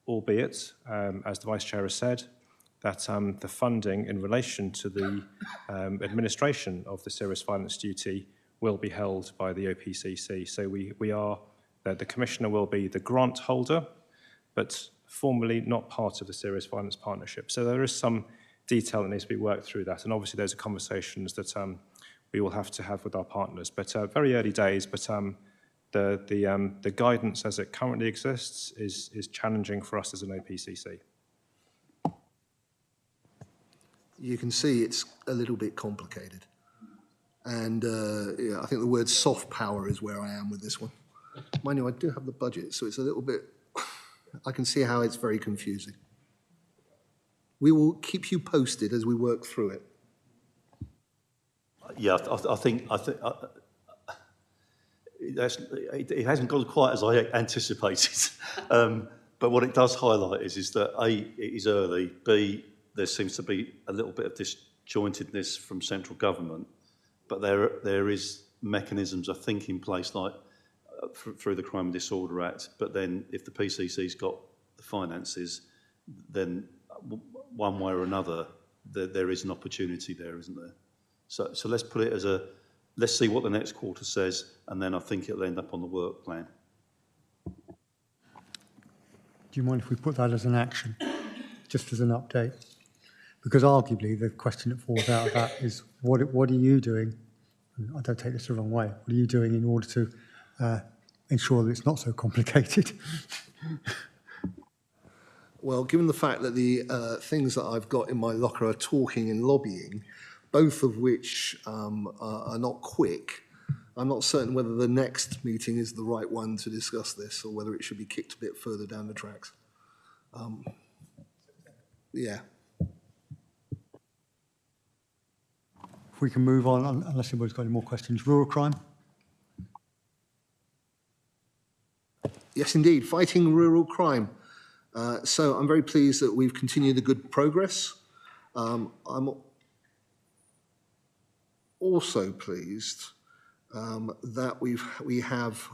albeit, as the Vice Chair has said, that the funding in relation to the administration of the serious violence duty will be held by the OPCC. So the Commissioner will be the grant holder, but formally not part of the serious violence partnership. So there is some detail that needs to be worked through that, and obviously those are conversations that we will have to have with our partners. But very early days, but the guidance as it currently exists is challenging for us as an OPCC. You can see it's a little bit complicated. And yeah, I think the word soft power is where I am with this one. Mind you, I do have the budget, so it's a little bit, I can see how it's very confusing. We will keep you posted as we work through it. Yeah, I think it hasn't gone quite as I anticipated. But what it does highlight is that A, it is early, B, there seems to be a little bit of disjointedness from central government, but there is mechanisms, I think, in place like through the Crime and Disorder Act, but then if the PCC's got the finances, then one way or another, there is an opportunity there, isn't there? So let's put it as let's see what the next quarter says, and then I think it'll end up on the work plan. Do you mind if we put that as an action, just as an update? Because arguably the question that falls out of that is, what are you doing? And I don't take this the wrong way. What are you doing in order to ensure that it's not so complicated? Well, given the fact that the things that I've got in my locker are talking and lobbying, both of which are not quick, I'm not certain whether the next meeting is the right one to discuss this or whether it should be kicked a bit further down the tracks. Yeah. If we can move on, unless anybody's got any more questions. Rural crime? Yes, indeed. Fighting rural crime. So I'm very pleased that we've continued the good progress. I'm also pleased that we have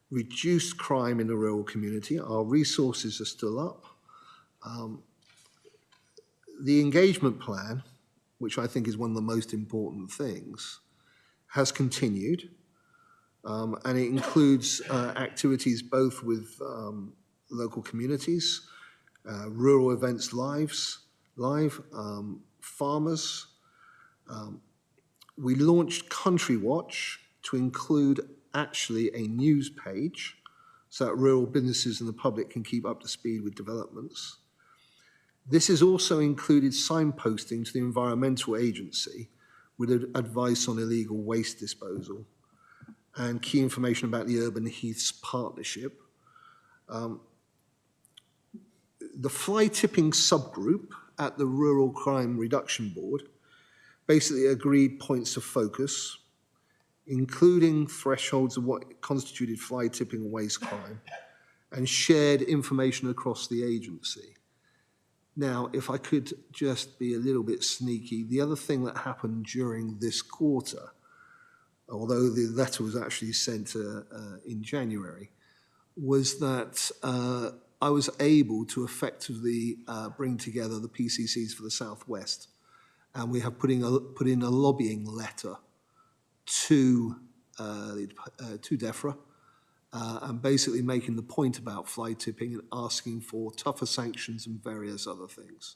reduced crime in the rural community. Our resources are still up. The engagement plan, which I think is one of the most important things, has continued. And it includes activities both with local communities, rural events live, farmers. We launched Country Watch to include actually a news page so that rural businesses and the public can keep up to speed with developments. This has also included signposting to the Environmental Agency, with advice on illegal waste disposal and key information about the Urban Heaths Partnership. The fly tipping subgroup at the Rural Crime Reduction Board basically agreed points of focus, including thresholds of what constituted fly tipping and waste crime, and shared information across the agency. Now, if I could just be a little bit sneaky, the other thing that happened during this quarter, although the letter was actually sent in January, was that I was able to effectively bring together the PCCs for the Southwest. And we have put in a lobbying letter to DEFRA, and basically making the point about fly tipping and asking for tougher sanctions and various other things.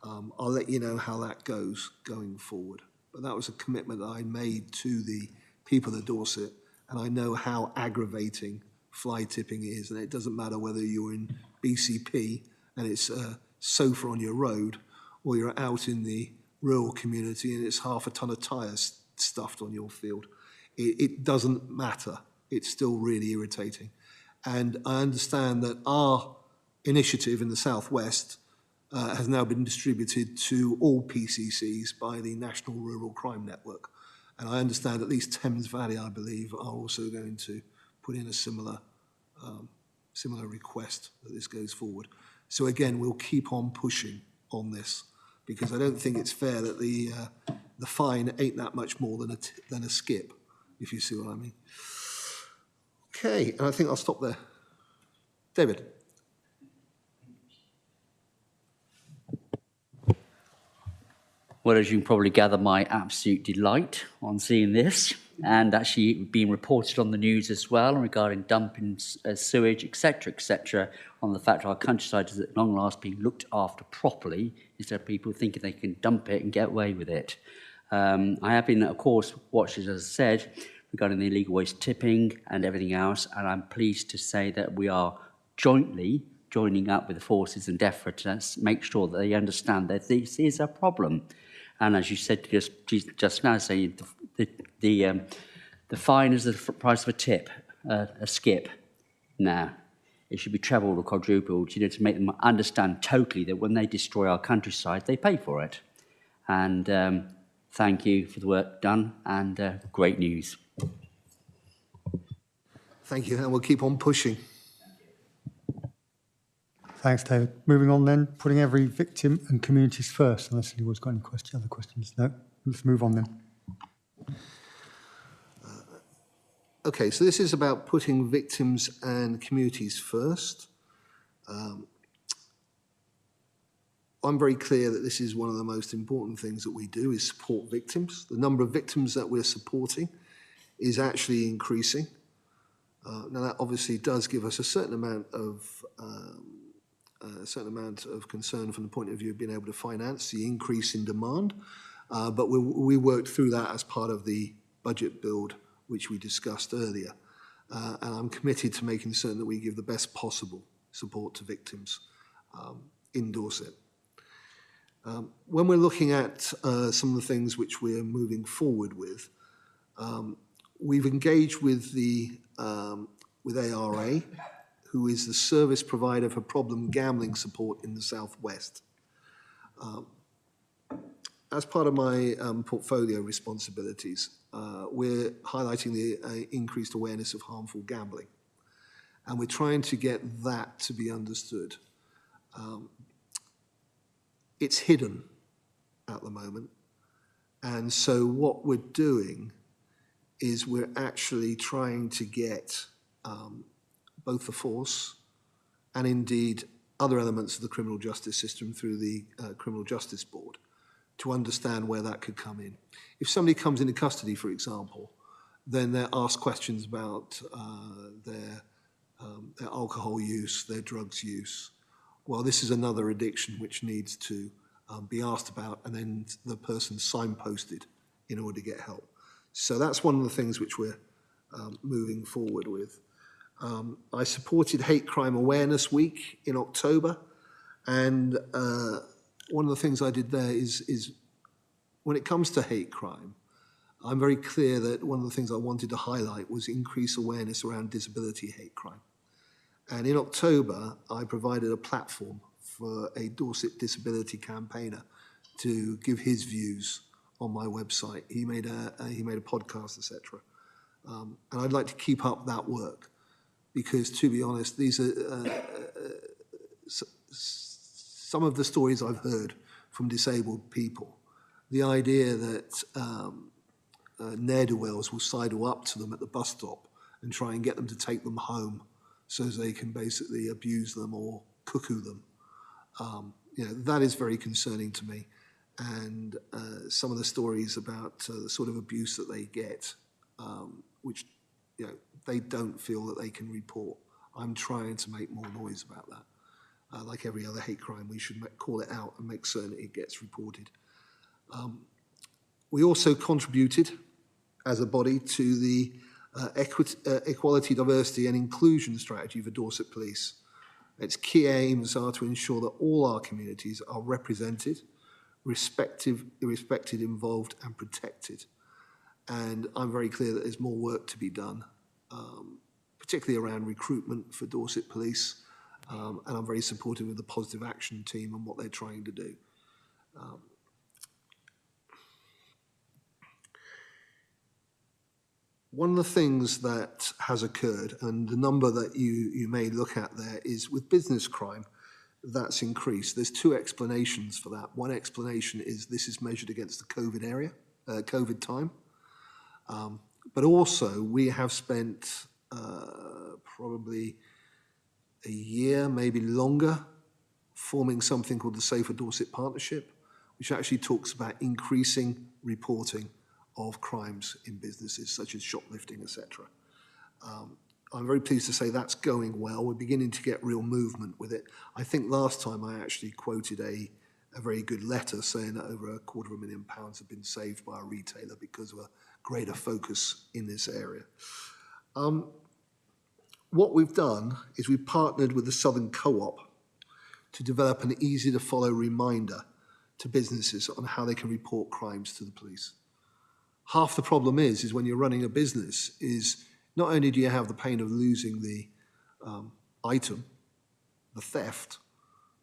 I'll let you know how that goes going forward. But that was a commitment that I made to the people of Dorset, and I know how aggravating fly tipping is, and it doesn't matter whether you're in BCP and it's sofa on your road, or you're out in the rural community and it's half a ton of tyres stuffed on your field. It doesn't matter. It's still really irritating. And I understand that our initiative in the Southwest has now been distributed to all PCCs by the National Rural Crime Network. And I understand at least Thames Valley, I believe, are also going to put in a similar request that this goes forward. So again, we'll keep on pushing on this, because I don't think it's fair that the fine ain't that much more than a skip, if you see what I mean. Okay, and I think I'll stop there. David. Well, as you can probably gather, my absolute delight on seeing this, and actually being reported on the news as well regarding dumping sewage, etc., on the fact our countryside is at long last being looked after properly instead of people thinking they can dump it and get away with it. I have been, of course, watching, as I said, regarding the illegal waste tipping and everything else, and I'm pleased to say that we are jointly joining up with the forces and DEFRA to make sure that they understand that this is a problem. And as you said just now, saying the fine is the price of a tip, a skip. Now, it should be trebled or quadrupled, to make them understand totally that when they destroy our countryside, they pay for it. And thank you for the work done, and great news. Thank you, and we'll keep on pushing. Thanks, David. Moving on then, putting every victim and communities first, unless anyone's got any other questions. No? Let's move on then. Okay, so this is about putting victims and communities first. I'm very clear that this is one of the most important things that we do, is support victims. The number of victims that we're supporting is actually increasing. Now, that obviously does give us a certain amount of concern from the point of view of being able to finance the increase in demand, but we worked through that as part of the budget build, which we discussed earlier. And I'm committed to making certain that we give the best possible support to victims in Dorset. When we're looking at some of the things which we're moving forward with, we've engaged with ARA, who is the service provider for problem gambling support in the Southwest. As part of my portfolio responsibilities, we're highlighting the increased awareness of harmful gambling, and we're trying to get that to be understood. It's hidden at the moment, and so what we're doing is we're actually trying to get both the force and indeed other elements of the criminal justice system through the Criminal Justice Board to understand where that could come in. If somebody comes into custody, for example, then they're asked questions about their alcohol use, their drugs use. Well, this is another addiction which needs to be asked about, and then the person signposted in order to get help. So that's one of the things which we're moving forward with. I supported Hate Crime Awareness Week in October, and one of the things I did there is when it comes to hate crime, I'm very clear that one of the things I wanted to highlight was increase awareness around disability hate crime. And in October, I provided a platform for a Dorset disability campaigner to give his views on my website. He made a podcast, etc. And I'd like to keep up that work because, to be honest, these are some of the stories I've heard from disabled people. The idea that ne'er-do-wells will sidle up to them at the bus stop and try and get them to take them home so as they can basically abuse them or cuckoo them. That is very concerning to me. And some of the stories about the sort of abuse that they get, which they don't feel that they can report. I'm trying to make more noise about that. Like every other hate crime, we should call it out and make certain it gets reported. We also contributed as a body to the Equality, Diversity and Inclusion Strategy for Dorset Police. Its key aims are to ensure that all our communities are represented, respected, involved and protected. And I'm very clear that there's more work to be done, particularly around recruitment for Dorset Police. And I'm very supportive of the Positive Action team and what they're trying to do. One of the things that has occurred, and the number that you may look at there, is with business crime, that's increased. There's two explanations for that. One explanation is this is measured against the COVID time. But also we have spent probably a year, maybe longer, forming something called the Safer Dorset Partnership, which actually talks about increasing reporting of crimes in businesses such as shoplifting, etc. I'm very pleased to say that's going well. We're beginning to get real movement with it. I think last time I actually quoted a very good letter saying that over £250,000 have been saved by a retailer because of a greater focus in this area. What we've done is we've partnered with the Southern Co-op to develop an easy-to-follow reminder to businesses on how they can report crimes to the police. Half the problem is when you're running a business is not only do you have the pain of losing the item, the theft,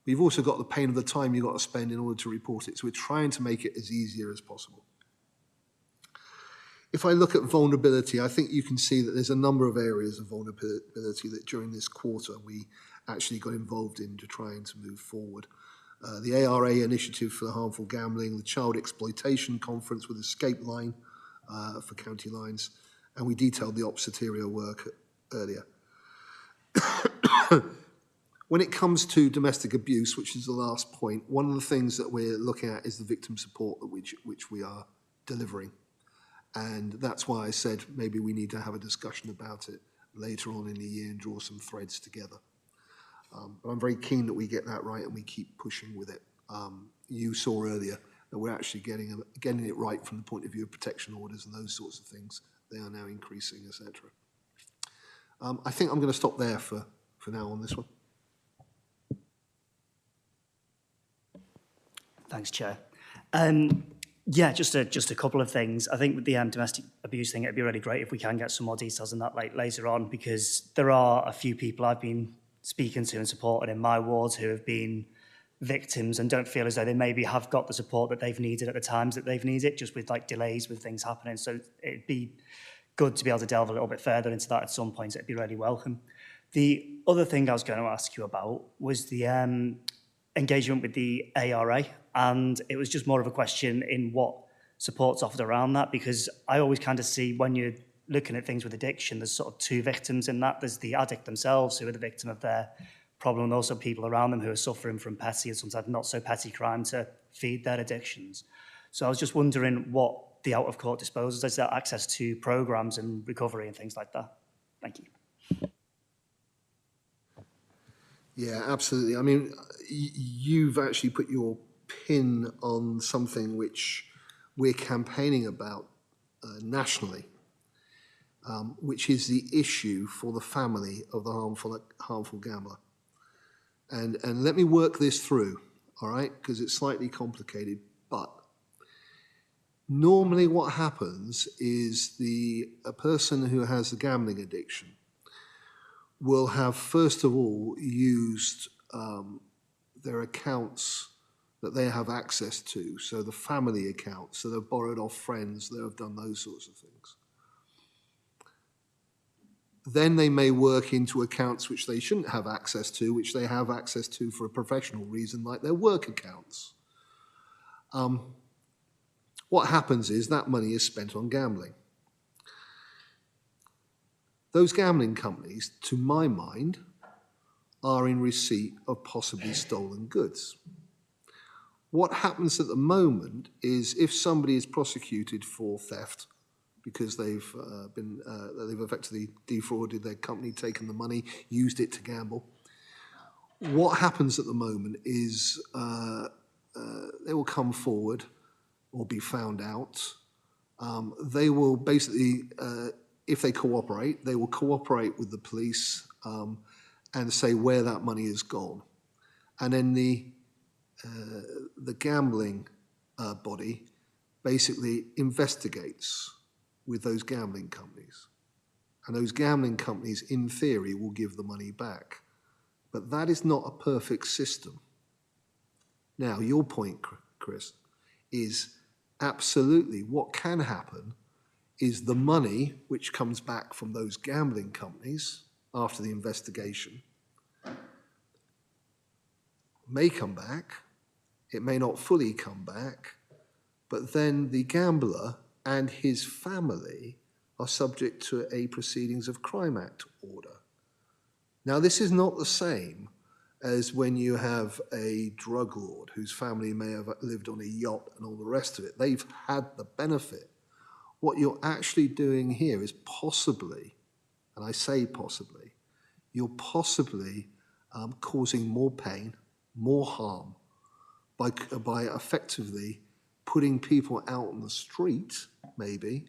but you've also got the pain of the time you've got to spend in order to report it. So we're trying to make it as easier as possible. If I look at vulnerability, I think you can see that there's a number of areas of vulnerability that during this quarter we actually got involved in to trying to move forward. The ARA initiative for harmful gambling, the Child Exploitation Conference with Escape Line for County Lines, and we detailed the Opsateria work earlier. When it comes to domestic abuse, which is the last point, one of the things that we're looking at is the victim support which we are delivering. And that's why I said maybe we need to have a discussion about it later on in the year and draw some threads together. But I'm very keen that we get that right and we keep pushing with it. You saw earlier that we're actually getting it right from the point of view of protection orders and those sorts of things. They are now increasing, etc. I think I'm going to stop there for now on this one. Thanks, Chair. Yeah, just a couple of things. I think with the domestic abuse thing, it'd be really great if we can get some more details on that later on, because there are a few people I've been speaking to and supporting in my wards who have been victims and don't feel as though they maybe have got the support that they've needed at the times that they've needed, just with like delays with things happening. So it'd be good to be able to delve a little bit further into that at some point. It'd be really welcome. The other thing I was going to ask you about was the engagement with the ARA, and it was just more of a question in what support's offered around that, because I always kind of see when you're looking at things with addiction, there's sort of two victims in that. There's the addict themselves, who are the victim of their problem, and also people around them who are suffering from petty and sometimes not so petty crime to feed their addictions. So I was just wondering what the out-of-court disposals, is there access to programs and recovery and things like that? Thank you. Yeah, absolutely. I mean, you've actually put your pin on something which we're campaigning about nationally, which is the issue for the family of the harmful gambler. And let me work this through, all right, because it's slightly complicated, but Normally what happens is a person who has a gambling addiction will have, first of all, used their accounts that they have access to, so the family accounts, so they've borrowed off friends, they have done those sorts of things. Then they may work into accounts which they shouldn't have access to, which they have access to for a professional reason, like their work accounts. What happens is that money is spent on gambling. Those gambling companies, to my mind, are in receipt of possibly stolen goods. What happens at the moment is if somebody is prosecuted for theft because they've effectively defrauded their company, taken the money, used it to gamble, what happens at the moment is they will come forward or be found out. They will basically, if they cooperate, they will cooperate with the police and say where that money has gone. And then the gambling body basically investigates with those gambling companies. And those gambling companies, in theory, will give the money back. But that is not a perfect system. Now, your point, Chris, is absolutely what can happen is the money which comes back from those gambling companies after the investigation may come back, it may not fully come back, but then the gambler and his family are subject to a Proceedings of Crime Act order. Now, this is not the same as when you have a drug lord whose family may have lived on a yacht and all the rest of it. They've had the benefit. What you're actually doing here is possibly, and I say possibly, you're possibly causing more pain, more harm by effectively putting people out on the street, maybe,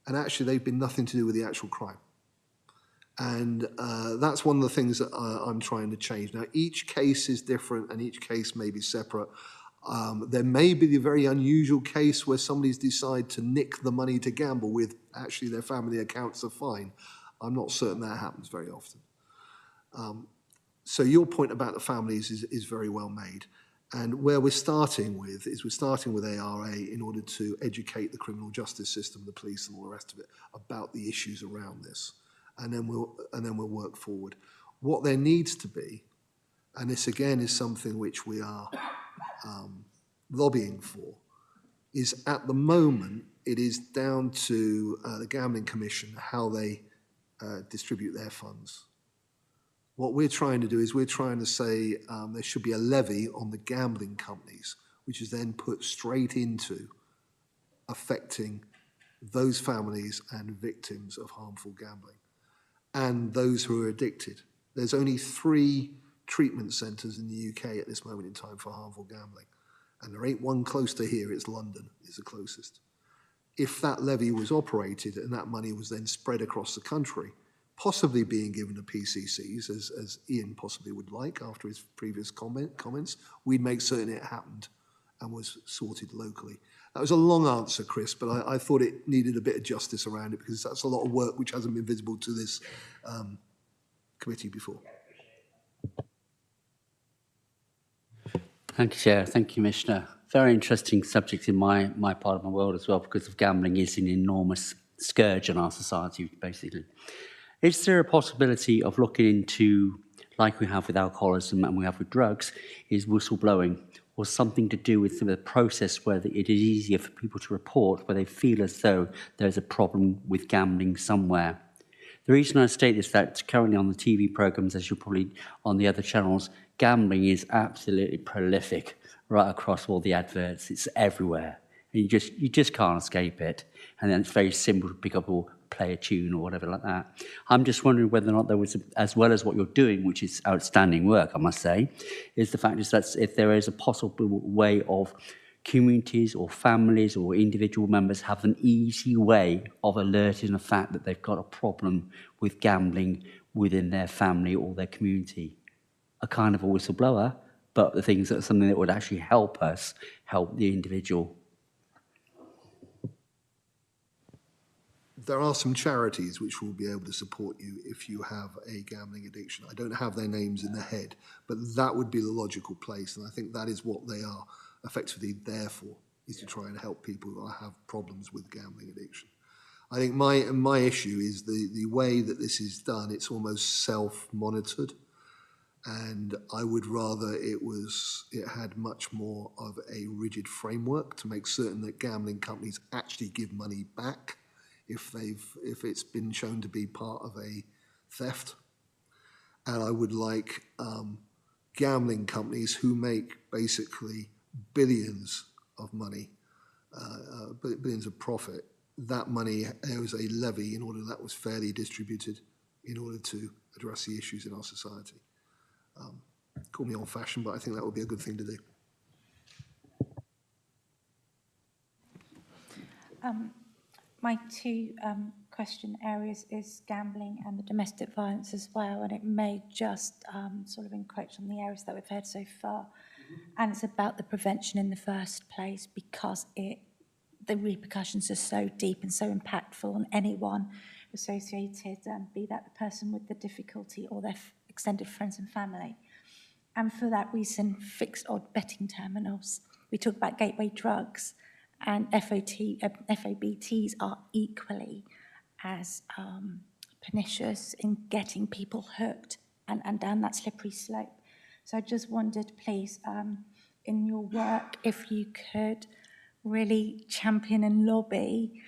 and actually they've been nothing to do with the actual crime. And that's one of the things that I'm trying to change. Now, each case is different and each case may be separate. There may be the very unusual case where somebody's decided to nick the money to gamble with actually their family accounts are fine. I'm not certain that happens very often. So your point about the families is very well made. And where we're starting with is we're starting with ARA in order to educate the criminal justice system, the police and all the rest of it about the issues around this. And then we'll work forward. What there needs to be, and this again is something which we are lobbying for, is at the moment it is down to the Gambling Commission how they distribute their funds. What we're trying to do is we're trying to say there should be a levy on the gambling companies, which is then put straight into affecting those families and victims of harmful gambling and those who are addicted. There's only 3 treatment centres in the UK at this moment in time for harmful gambling. And there ain't one close to here, it's London is the closest. If that levy was operated and that money was then spread across the country, possibly being given to PCCs, as Ian possibly would like after his previous comments, we'd make certain it happened and was sorted locally. That was a long answer, Chris, but I thought it needed a bit of justice around it because that's a lot of work which hasn't been visible to this committee before. Thank you, Chair. Thank you, Commissioner. Very interesting subject in my part of my world as well, because of gambling is an enormous scourge on our society, basically. Is there a possibility of looking into, like we have with alcoholism and we have with drugs, is whistleblowing or something to do with the process where it is easier for people to report where they feel as though there's a problem with gambling somewhere? The reason I state this is that currently on the TV programmes, as you're probably on the other channels, gambling is absolutely prolific right across all the adverts. It's everywhere. And you just can't escape it. And then it's very simple to pick up or play a tune or whatever like that. I'm just wondering whether or not there was, as well as what you're doing, which is outstanding work, I must say, is the fact is that if there is a possible way of communities or families or individual members have an easy way of alerting the fact that they've got a problem with gambling within their family or their community. A kind of a whistleblower, but the things that are something that would actually help us help the individual. there are some charities which will be able to support you if you have a gambling addiction. I don't have their names in the head, but that would be the logical place, and I think that is what they are effectively there for, is to try and help people who have problems with gambling addiction. I think my issue is the way that this is done, it's almost self-monitored, and I would rather it had much more of a rigid framework to make certain that gambling companies actually give money back if it's been shown to be part of a theft. And I would like gambling companies who make basically billions of money, billions of profit, that money, there was a levy in order that was fairly distributed in order to address the issues in our society. Call me old-fashioned, but I think that would be a good thing to do. My two question areas is gambling and the domestic violence as well, and it may just sort of encroach on the areas that we've heard so far. And it's about the prevention in the first place, because the repercussions are so deep and so impactful on anyone associated, be that the person with the difficulty or their extended friends and family. And for that reason, fixed odd betting terminals. We talk about gateway drugs, and FOBTs are equally as pernicious in getting people hooked and down that slippery slope. So I just wondered, please, in your work, if you could really champion and lobby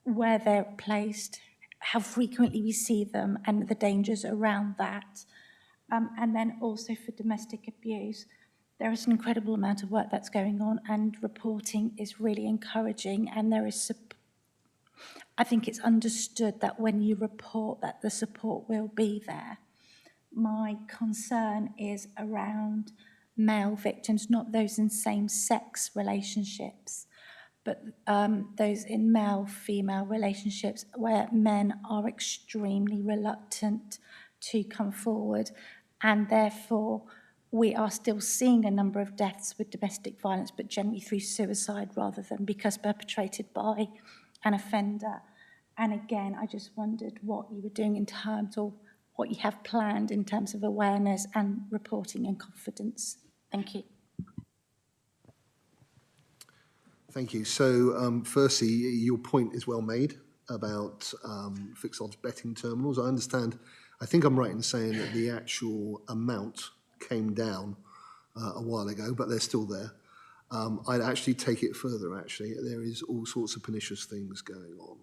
where they're placed, how frequently we see them, and the dangers around that. And then also for domestic abuse, there is an incredible amount of work that's going on, and reporting is really encouraging, and there is I think it's understood that when you report that the support will be there. My concern is around male victims, not those in same-sex relationships, but those in male-female relationships where men are extremely reluctant to come forward, and therefore we are still seeing a number of deaths with domestic violence, but generally through suicide rather than because perpetrated by an offender. And again, I just wondered what you were doing in terms of what you have planned in terms of awareness and reporting and confidence. Thank you. Thank you. So firstly, your point is well made about fixed odds betting terminals. I think I'm right in saying that the actual amount came down a while ago, but they're still there. I'd actually take it further, actually. There is all sorts of pernicious things going on.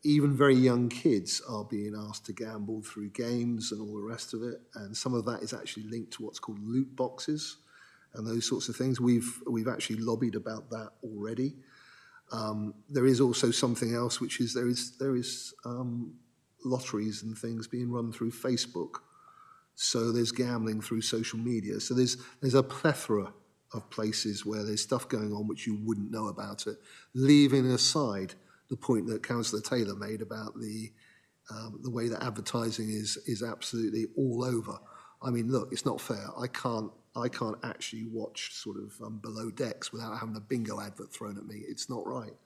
Even very young kids are being asked to gamble through games and all the rest of it, and some of that is actually linked to what's called loot boxes and those sorts of things. We've actually lobbied about that already. There is also something else, which is there is lotteries and things being run through Facebook. So there's gambling through social media. So there's a plethora of places where there's stuff going on which you wouldn't know about it, leaving aside the point that Councillor Taylor made about the way that advertising is absolutely all over. I mean, look, it's not fair. I can't actually watch sort of Below Decks without having a bingo advert thrown at me. It's not right.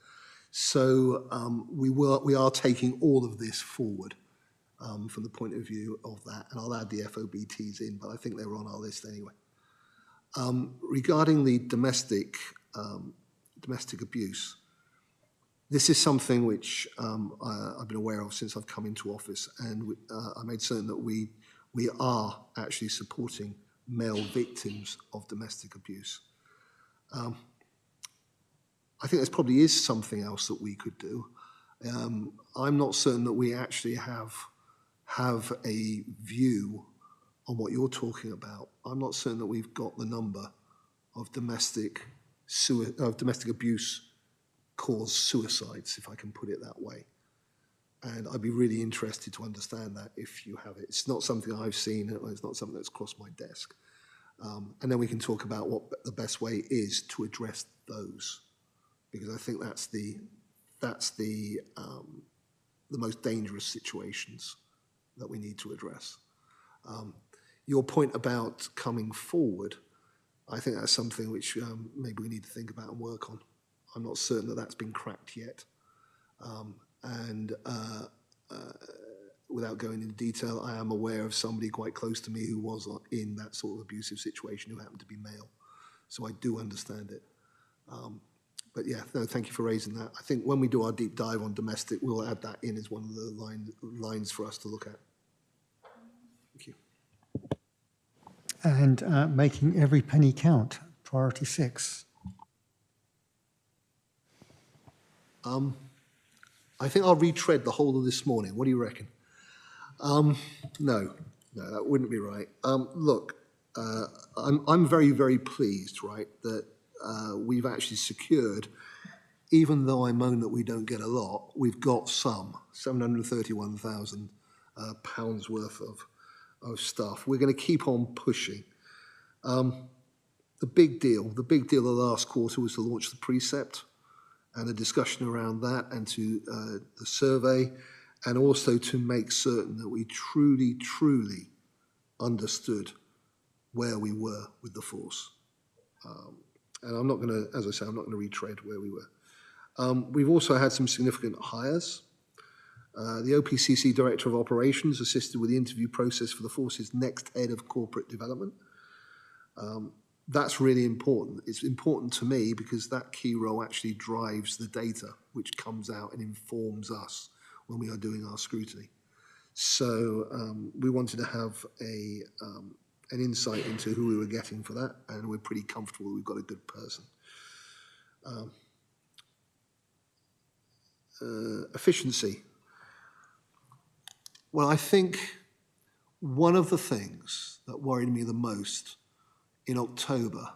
So we are taking all of this forward from the point of view of that, and I'll add the FOBTs in, but I think they were on our list anyway. Regarding the domestic abuse, this is something which I've been aware of since I've come into office, and I made certain that we are actually supporting male victims of domestic abuse. I think there probably is something else that we could do. I'm not certain that we actually have a view on what you're talking about. I'm not certain that we've got the number of domestic abuse caused suicides, if I can put it that way. And I'd be really interested to understand that if you have it. It's not something I've seen, it's not something that's crossed my desk. And then we can talk about what the best way is to address those, because I think that's the most dangerous situations that we need to address. Your point about coming forward, I think that's something which maybe we need to think about and work on. I'm not certain that that's been cracked yet. And without going into detail, I am aware of somebody quite close to me who was in that sort of abusive situation who happened to be male. So I do understand it. But yeah, no, thank you for raising that. I think when we do our deep dive on domestic, we'll add that in as one of the lines for us to look at. Thank you. And making every penny count, priority 6. I think I'll retread the whole of this morning. What do you reckon? No, that wouldn't be right. Look, I'm very, very pleased, right, that we've actually secured, even though I moan that we don't get a lot, we've got some, £731,000 pounds worth of stuff. We're going to keep on pushing. The big deal of the last quarter was to launch the precept and a discussion around that, and to the survey, and also to make certain that we truly, truly understood where we were with the force. And I'm not going to, as I say, I'm not going to retread where we were. We've also had some significant hires. The OPCC Director of Operations assisted with the interview process for the force's next head of corporate development. That's really important. It's important to me because that key role actually drives the data which comes out and informs us when we are doing our scrutiny. So we wanted to have an insight into who we were getting for that, and we're pretty comfortable we've got a good person. Efficiency. Well, I think one of the things that worried me the most in October,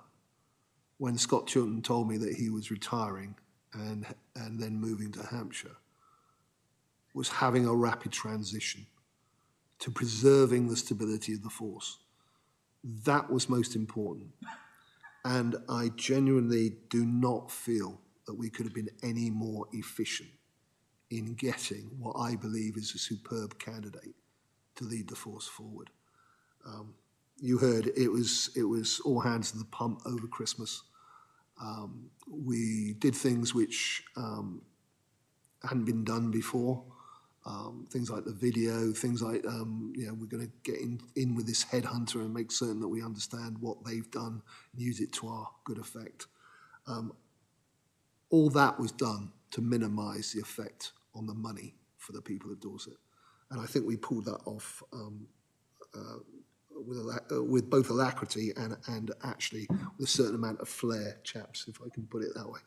when Scott Chilton told me that he was retiring and then moving to Hampshire, was having a rapid transition to preserving the stability of the force. That was most important. And I genuinely do not feel that we could have been any more efficient in getting what I believe is a superb candidate to lead the force forward. You heard it was all hands to the pump over Christmas. We did things which hadn't been done before. Things like the video, things like, we're going to get in with this headhunter and make certain that we understand what they've done and use it to our good effect. All that was done to minimise the effect on the money for the people of Dorset. And I think we pulled that off with both alacrity and actually with a certain amount of flair, chaps, if I can put it that way.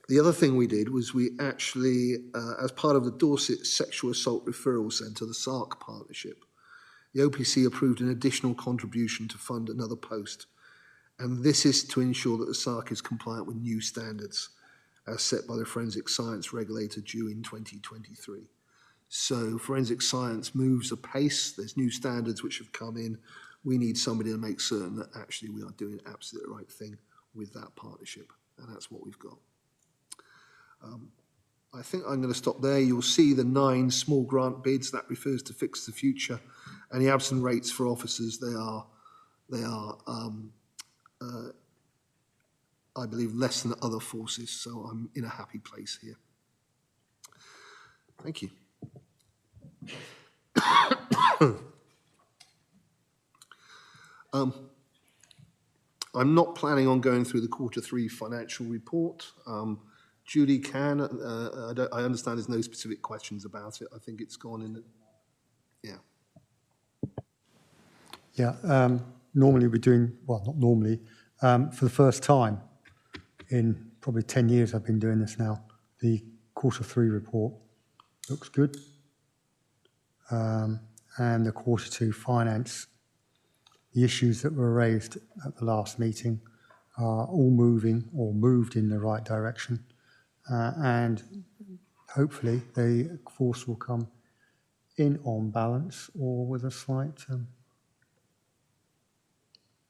The other thing we did was we actually, as part of the Dorset Sexual Assault Referral Centre, the SARC partnership, the OPC approved an additional contribution to fund another post. And this is to ensure that the SARC is compliant with new standards as set by the Forensic Science Regulator due in 2023. So forensic science moves apace. There's new standards which have come in. We need somebody to make certain that actually we are doing absolutely the right thing with that partnership. And that's what we've got. I think I'm going to stop there. You'll see the 9 small grant bids. That refers to Fix the Future. And the absent rates for officers, they are I believe, less than other forces. So I'm in a happy place here. Thank you. I'm not planning on going through the Q3 financial report. Julie can. I understand there's no specific questions about it. I think it's gone in. Yeah. Normally we're doing, well, not normally, for the first time in probably 10 years I've been doing this now, the Q3 report looks good. And the Q2 finance, the issues that were raised at the last meeting are all moving or moved in the right direction. And hopefully the force will come in on balance or with a slight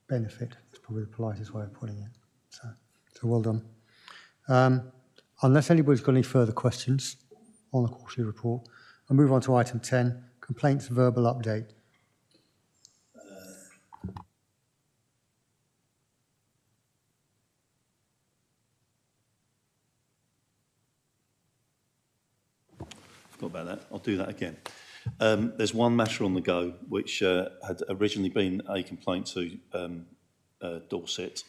benefit. It's probably the politest way of putting it. So well done. Unless anybody's got any further questions on the quarterly report, I'll move on to item 10, complaints verbal update. forgot about that. I'll do that again. There's one matter on the go which had originally been a complaint to Dorset.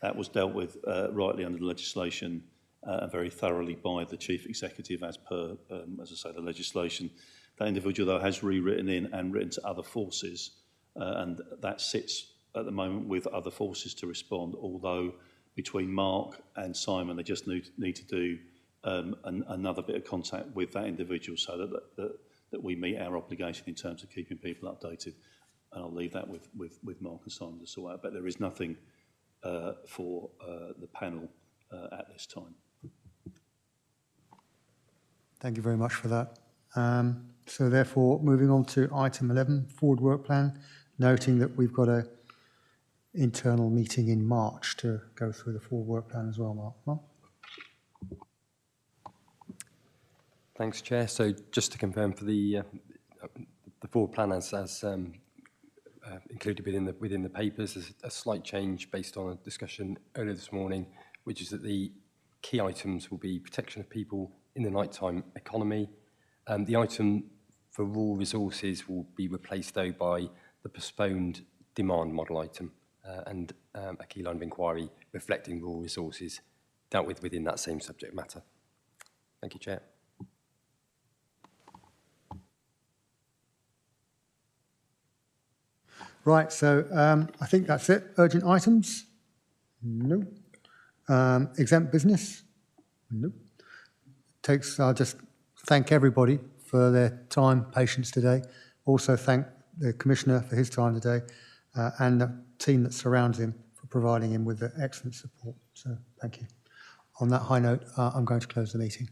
That was dealt with rightly under the legislation and very thoroughly by the Chief Executive as per, as I say, the legislation. That individual, though, has rewritten in and written to other forces, and that sits at the moment with other forces to respond, although between Mark and Simon, they just need to do another bit of contact with that individual so that we meet our obligation in terms of keeping people updated. And I'll leave that with Mark and Simon to sort out. But there is nothing for the panel at this time. Thank you very much for that. So therefore, moving on to item 11, forward work plan, noting that we've got a internal meeting in March to go through the forward work plan as well, Mark. Thanks, Chair. So just to confirm for the forward plan as included within the papers, there's a slight change based on a discussion earlier this morning, which is that the key items will be protection of people in the nighttime economy. The item for raw resources will be replaced, though, by the postponed demand model item and a key line of inquiry reflecting raw resources dealt with within that same subject matter. Thank you, Chair. Right, so I think that's it. Urgent items? No. Exempt business? No. I'll just thank everybody for their time, patience today. Also thank the Commissioner for his time today and the team that surrounds him for providing him with the excellent support. So thank you. On that high note, I'm going to close the meeting.